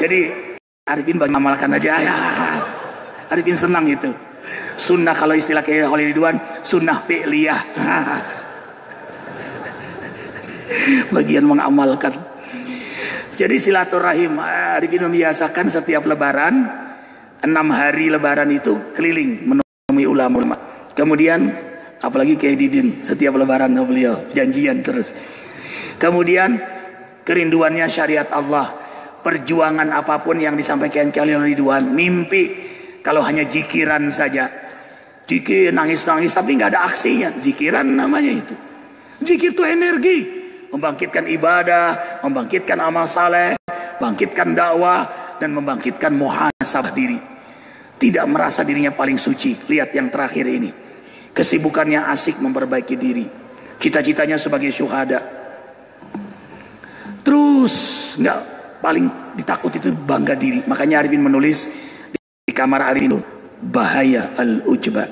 Jadi Arifin bagi mengamalkan aja ya. Arifin senang itu. Sunnah, kalau istilah Kiai Khalil Ridwan, sunnah fi'liyah. Bagian mengamalkan. Jadi silaturahim, Arifin membiasakan setiap lebaran, 6 hari lebaran itu keliling menemui ulama. Kemudian apalagi Kiai Didin, setiap lebaran beliau janjian terus. Kemudian kerinduannya syariat Allah. Perjuangan apapun yang disampaikan Kiai Ridwan, mimpi kalau hanya jikiran saja. Zikir nangis-nangis tapi nggak ada aksinya. Zikiran namanya itu. Zikir itu energi, membangkitkan ibadah, membangkitkan amal saleh, membangkitkan dakwah, dan membangkitkan muhasabah diri. Tidak merasa dirinya paling suci. Lihat yang terakhir ini, kesibukannya asik memperbaiki diri, cita-citanya sebagai syuhada. Terus nggak, paling ditakut itu bangga diri. Makanya Arifin menulis di kamar Arifin, bahaya al-ujba.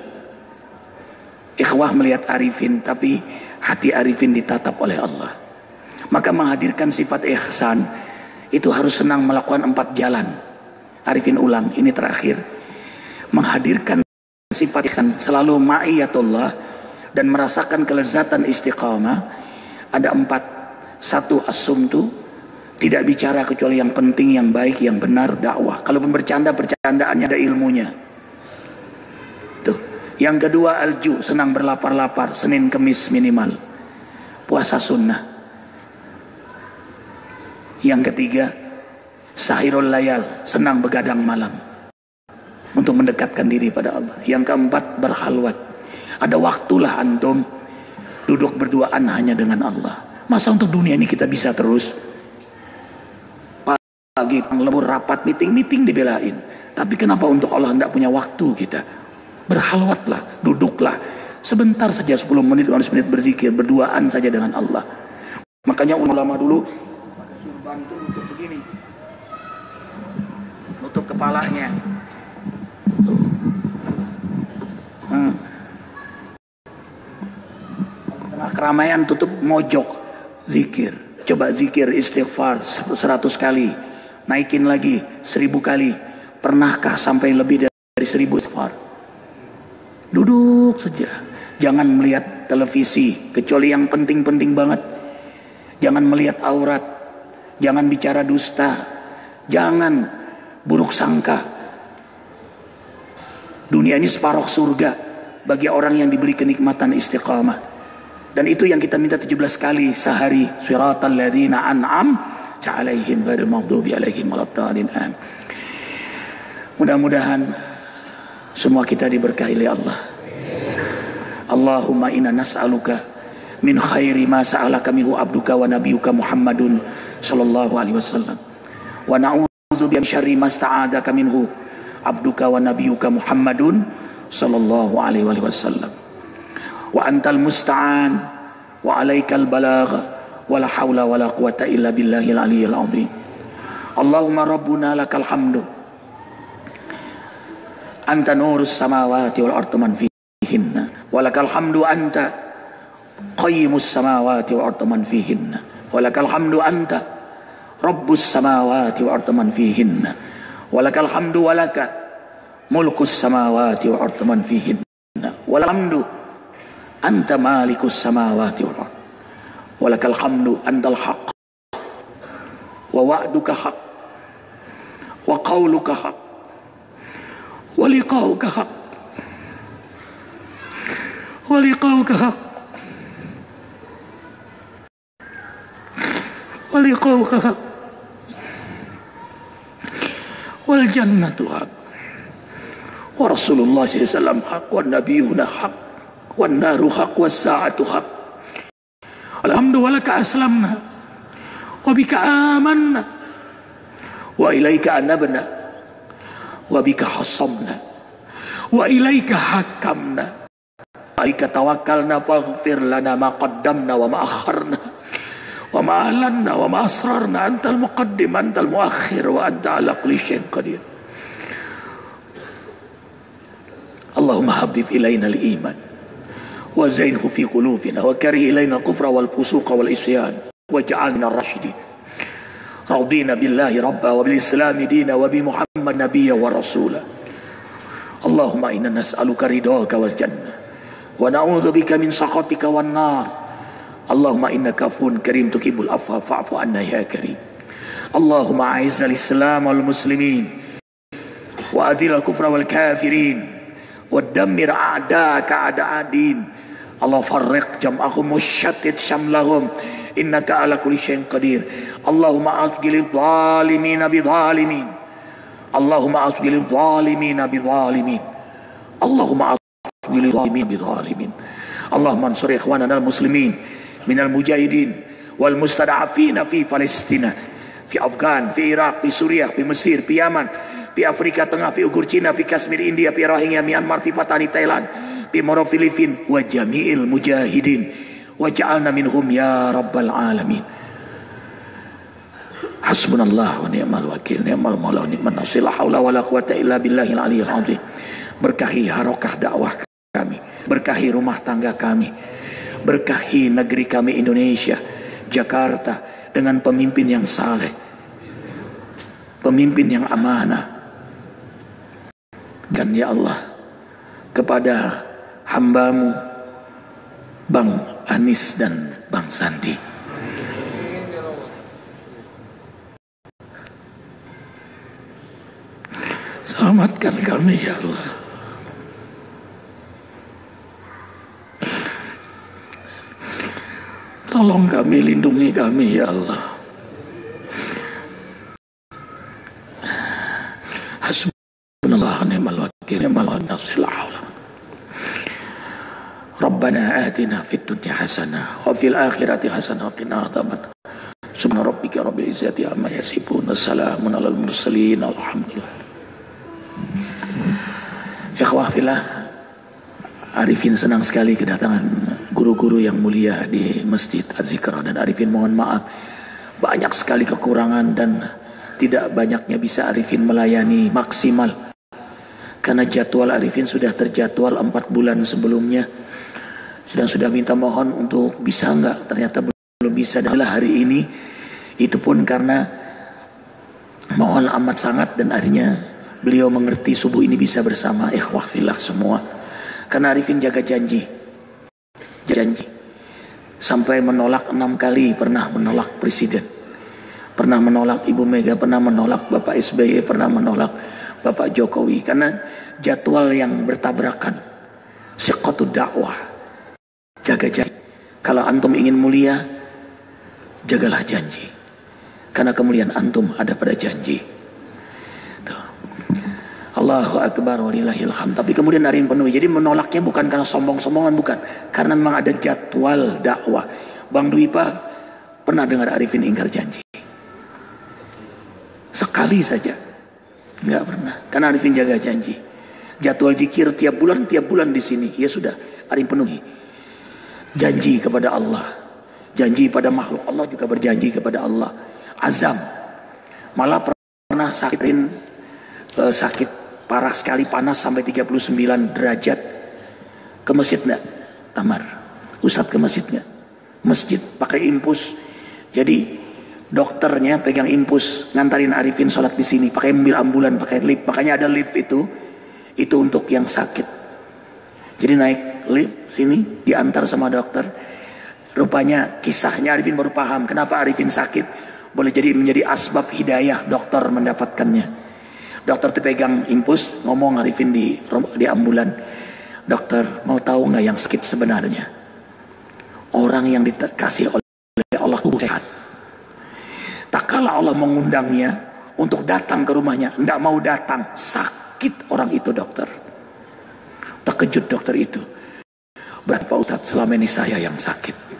Ikhwah melihat Arifin, tapi hati Arifin ditatap oleh Allah. Maka menghadirkan sifat ihsan itu harus senang melakukan 4 jalan. Arifin ulang, ini terakhir. Menghadirkan sifat ihsan, selalu ma'iyatullah dan merasakan kelezatan istiqamah. Ada 4. 1, as-sumtu, tidak bicara kecuali yang penting, yang baik, yang benar, dakwah. Kalaupun bercanda, bercandaannya ada ilmunya. Tuh. Yang kedua, alju, senang berlapar-lapar, Senin Kemis minimal, puasa sunnah. Yang ketiga, sahirul layal, senang begadang malam untuk mendekatkan diri pada Allah. Yang keempat, berkhalwat. Ada waktulah antum duduk berduaan hanya dengan Allah. Masa untuk dunia ini kita bisa terus? Lagi lembur rapat meeting dibelain. Tapi kenapa untuk Allah tidak punya waktu kita? Berhalwatlah, duduklah sebentar saja 10 menit, 15 menit berzikir, berduaan saja dengan Allah. Makanya ulama dulu suruh bantu nutup begini, nutup kepalanya. Tengah keramaian tutup mojok, zikir. Coba zikir istighfar 100 kali, naikin lagi 1000 kali. Pernahkah sampai lebih dari 1000 istighfar? Duduk saja, jangan melihat televisi kecuali yang penting-penting banget. Jangan melihat aurat, jangan bicara dusta, jangan buruk sangka. Dunia ini separuh surga bagi orang yang diberi kenikmatan istiqamah. Dan itu yang kita minta 17 kali sehari. Siratal ladzina an'amta 'alaihim ghairil maghdubi 'alaihim waladdallin. Mudah-mudahan semua kita diberkahi oleh Allah. Allahumma inna nas'aluka min khairi ma sa'alaka minhu abduka wa nabiyyuka Muhammadun sallallahu alaihi wasallam wa na'udzu bi syarri ma sta'adaka minhu abduka wa nabiyyuka Muhammadun sallallahu alaihi wasallam wa antal musta'an wa alaikal balagh wa la haula wa la quwata illa billahil aliyyil azim. Allahumma rabbuna lakal hamdu anta nurus samawati wal ardi man fihinna wa lakal hamdu anta qayyimus samawati wal ardi man fihinna wa lakal hamdu anta rabbus samawati wal ardi man fihinna wa lakal hamdu wa laka mulkus samawati wal ardi man fihinna wa lakal hamdu anta malikus samawati wal ardi wa lakal hamdu antal haqq wa wa'duka haqq wa qawluka haqq wa liqa'uka haqq wa liqa'uka haqq wa liqa'uka haqq wal jannatu haqq wa rasulullah sallallahu alaihi wasallam haqq wa nabiyuna haqq wan naru haqq was sa'atu haqq. Alhamdulillah laka aslamna wa bika amanna wa ilaika anabna wa bika hasamna wa ilaika hakamna wa ilaika tawakkalna faghfir lana ma qaddamna wa ma akharna wa ma alanna wa ma asrarna antal muqaddim antal muakhir wa anta ala kulli syai'in qadir. Allahumma habib ilaina al-iman wa zainhu fi qulubina wa karih ilaina al-kufra wal fusuqa wal isyan waj'alna ar-rashidin. Radina billahi rabba wa bil islami dina wa bi Muhammad nabiyya wa rasula. Allahumma inna nas'aluka ridhaka wal jannah wa na'udzu bika min sakhatika wan nar. Allahumma innaka afuwwun karim tuhibbul afwa fa'fu anna ya karim. Allahumma a'izzal islam wal muslimin wa adhil al-kufra wal kafirin wa dammir a'da'aka a'da'ad-din. Allah farriq jam'ahum wa shattit shamlahum innaka ala kulli syai'in qadir. Allahumma asghil adh-dhalimin bidh-dhalimin. Allahumma asghil adh-dhalimin bidh-dhalimin. Allahumma asghil adh-dhalimin bidh-dhalimin. Allahumma ansur ikhwanana al-muslimin minal mujahidin wal mustada'afina fi Palestina, fi Afghan, fi Iraq, fi Suriah, fi Mesir, fi Yaman, fi Afrika Tengah, fi Uighur Cina, fi Kashmir India, fi Rohingya Myanmar, fi Patani Thailand, fi Moro Filipin wa jami'il mujahidin waj'alna minhum ya rabbal alamin. Hasbunallah wa ni'mal wakil, ni'mal maula wa ni'man nasir, la haula wala quwata illa billahil aliyyil azim. Berkahi harokah dakwah kami, berkahi rumah tangga kami, berkahi negeri kami Indonesia, Jakarta, dengan pemimpin yang saleh, pemimpin yang amanah. Dan ya Allah, kepada hambamu Bang Anis dan Bang Sandi, selamatkan kami ya Allah. Tolong kami, lindungi kami ya Allah. Hasbunallah ni'mal wakil, ni'mal nasir, la haula. Rabbana atina fid dunya hasanah wa fil akhirati hasanah wa qina adzaban. Subhana rabbika rabbil izzati amma yasifun, wassalamun alal mursalin, alhamdulillah. Ikhwah fillah, Arifin senang sekali kedatangan guru-guru yang mulia di Masjid Az-Zikra, dan Arifin mohon maaf banyak sekali kekurangan dan tidak banyaknya bisa Arifin melayani maksimal karena jadwal Arifin sudah terjadwal 4 bulan sebelumnya. Sudah minta mohon untuk bisa enggak, ternyata belum bisa. Dan hari ini itu pun karena mohon amat sangat, dan akhirnya beliau mengerti subuh ini bisa bersama ikhwah fillah semua. Karena Arifin jaga janji sampai menolak 6 kali. Pernah menolak presiden, pernah menolak Ibu Mega, pernah menolak Bapak SBY, pernah menolak Bapak Jokowi, karena jadwal yang bertabrakan. Siqatud dakwah, jaga janji. Kalau antum ingin mulia, jagalah janji, karena kemuliaan antum ada pada janji. Tuh. Allahu Akbar walillahil hamd. Tapi kemudian Arifin penuhi. Jadi menolaknya bukan karena sombong-sombongan, bukan, karena memang ada jadwal dakwah. Bang Dwi Pak pernah dengar Arifin ingkar janji? Sekali saja, nggak pernah. Karena Arifin jaga janji. Jadwal zikir tiap bulan di sini, ya sudah, Arifin penuhi. Janji kepada Allah, janji pada makhluk, Allah juga berjanji kepada Allah. Azam. Malah pernah sakit parah sekali, panas sampai 39 derajat. Ke masjid nggak? Tamar. Ustadz ke masjid nggak? Masjid pakai infus. Jadi dokternya pegang infus, ngantarin Arifin sholat di sini, pakai mobil ambulan, pakai lift. Makanya ada lift itu untuk yang sakit. Jadi naik lift sini, diantar sama dokter. Rupanya kisahnya Arifin baru paham kenapa Arifin sakit. Boleh jadi menjadi asbab hidayah dokter mendapatkannya. Dokter itu pegang infus, ngomong Arifin di ambulan, dokter mau tahu nggak yang sakit sebenarnya? Orang yang dikasih oleh Allah itu sehat. Tak kala Allah mengundangnya untuk datang ke rumahnya, tidak mau datang, sakit orang itu dokter. Terkejut dokter itu. Berapa Ustadz, selama ini saya yang sakit.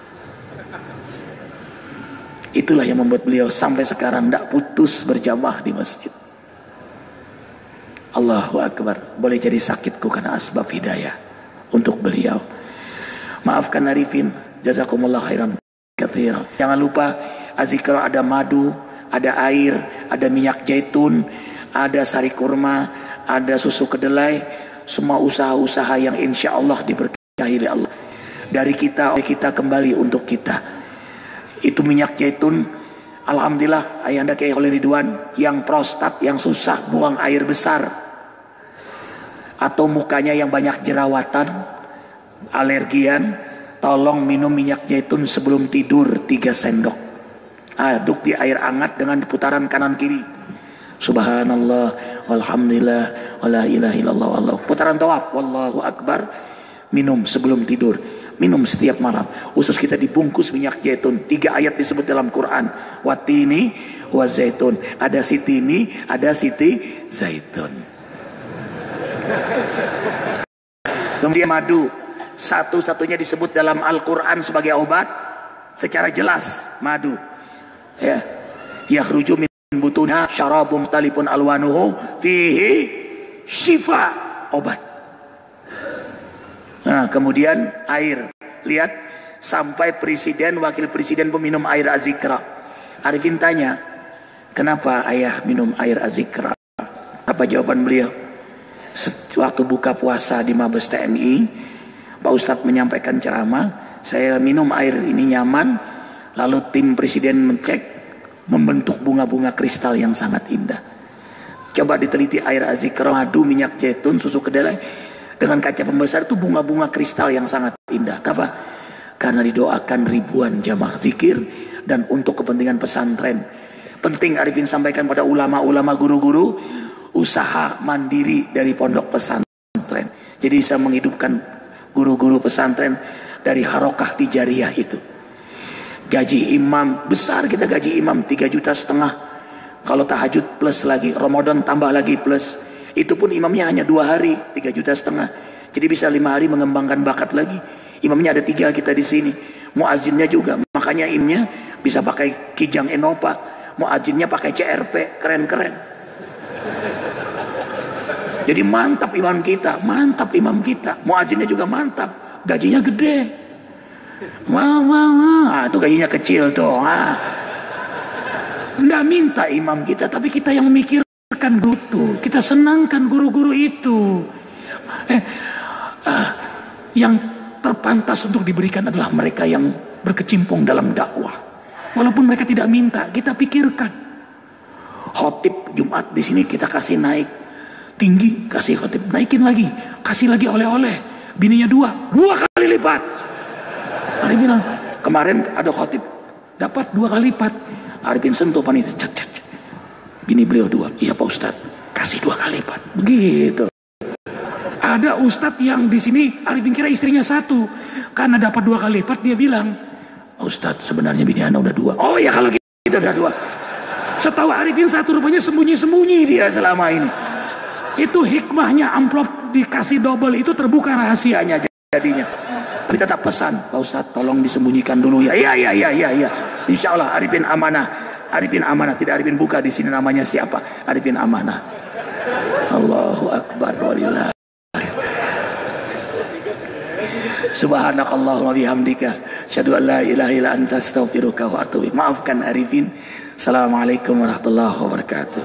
Itulah yang membuat beliau sampai sekarang tidak putus berjamaah di masjid. Allahu Akbar. Boleh jadi sakitku karena asbab hidayah untuk beliau. Maafkan Arifin, jazakumullah khairan katsira. Jangan lupa Az-Zikra ada madu, ada air, ada minyak zaitun, ada sari kurma, ada susu kedelai. Semua usaha-usaha yang insya Allah diberkahi oleh Allah. Dari kita kembali untuk kita. Itu minyak zaitun, alhamdulillah Ayahanda Kiai Khalil Ridwan yang prostat, yang susah buang air besar, atau mukanya yang banyak jerawatan, alergian, tolong minum minyak zaitun sebelum tidur 3 sendok. Aduk di air hangat dengan putaran kanan kiri. Subhanallah, walhamdulillah, wala ilaha illallah, wallahu. Putaran tawaf, wallahu akbar. Minum sebelum tidur. Minum setiap malam. Usus kita dibungkus minyak zaitun. 3 ayat disebut dalam Quran. Watini wa zaitun. Ada sitini, ada siti zaitun. Kemudian madu. Satu-satunya disebut dalam Al-Quran sebagai obat. Secara jelas madu. Ya. Yakhruju min butuna syarabum talipun alwanuhu fihi syifa, obat. Nah, kemudian air. Lihat, sampai presiden, wakil presiden peminum air Az-Zikra. Arifin tanya, kenapa ayah minum air Az-Zikra? Apa jawaban beliau? Waktu buka puasa di Mabes TNI, Pak Ustadz menyampaikan ceramah, saya minum air ini nyaman. Lalu tim presiden mengecek, membentuk bunga-bunga kristal yang sangat indah. Coba diteliti air Az-Zikra, madu, minyak zaitun, susu kedelai dengan kaca pembesar, itu bunga-bunga kristal yang sangat indah. Kenapa? Karena didoakan ribuan jamaah zikir dan untuk kepentingan pesantren. Penting Arifin sampaikan pada ulama-ulama, guru-guru, usaha mandiri dari pondok pesantren. Jadi bisa menghidupkan guru-guru pesantren dari harokah tijariyah itu. Gaji imam besar, kita gaji imam 3,5 juta. Kalau tahajud plus lagi, Ramadan tambah lagi plus. Itu pun imamnya hanya 2 hari, 3,5 juta. Jadi bisa 5 hari mengembangkan bakat lagi. Imamnya ada 3 kita di sini. Muazzinnya juga. Makanya imamnya bisa pakai Kijang Innova, muadzinnya pakai CRP, keren-keren. Jadi mantap imam kita, muadzinnya juga mantap, gajinya gede. Wah, itu gajinya kecil tuh. Nggak minta imam kita, tapi kita yang memikirkan guru, kita senangkan guru-guru itu. Yang terpantas untuk diberikan adalah mereka yang berkecimpung dalam dakwah. Walaupun mereka tidak minta, kita pikirkan. Khotib Jumat di sini kita kasih naik tinggi, kasih khotib, naikin lagi, kasih lagi oleh-oleh, bininya dua kali lipat. Arif bilang, kemarin ada khotib dapat 2 kali lipat. Arifin sentuh panitia, bini beliau 2, iya Pak Ustadz, kasih 2 kali lipat. Begitu. Ada ustadz yang di sini Arifin kira istrinya 1, karena dapat 2 kali lipat dia bilang, Ustadz sebenarnya bini ana udah 2. Oh ya kalau gitu udah 2. Setahu Arifin 1, rupanya sembunyi-sembunyi dia selama ini. Itu hikmahnya amplop dikasih double itu terbuka rahasianya jadinya. Tapi tetap pesan, Pak Ustadz tolong disembunyikan dulu ya. Iya. Insya Allah Arifin amanah. Arifin amanah, tidak Arifin buka di sini namanya siapa. Arifin amanah. Allahu Akbar walillah. Subhanakallahumma bihamdika asyhadu an la ilaha illa anta astaghfiruka wa atubu ilaik. Maafkan Arifin. Assalamualaikum warahmatullahi wabarakatuh.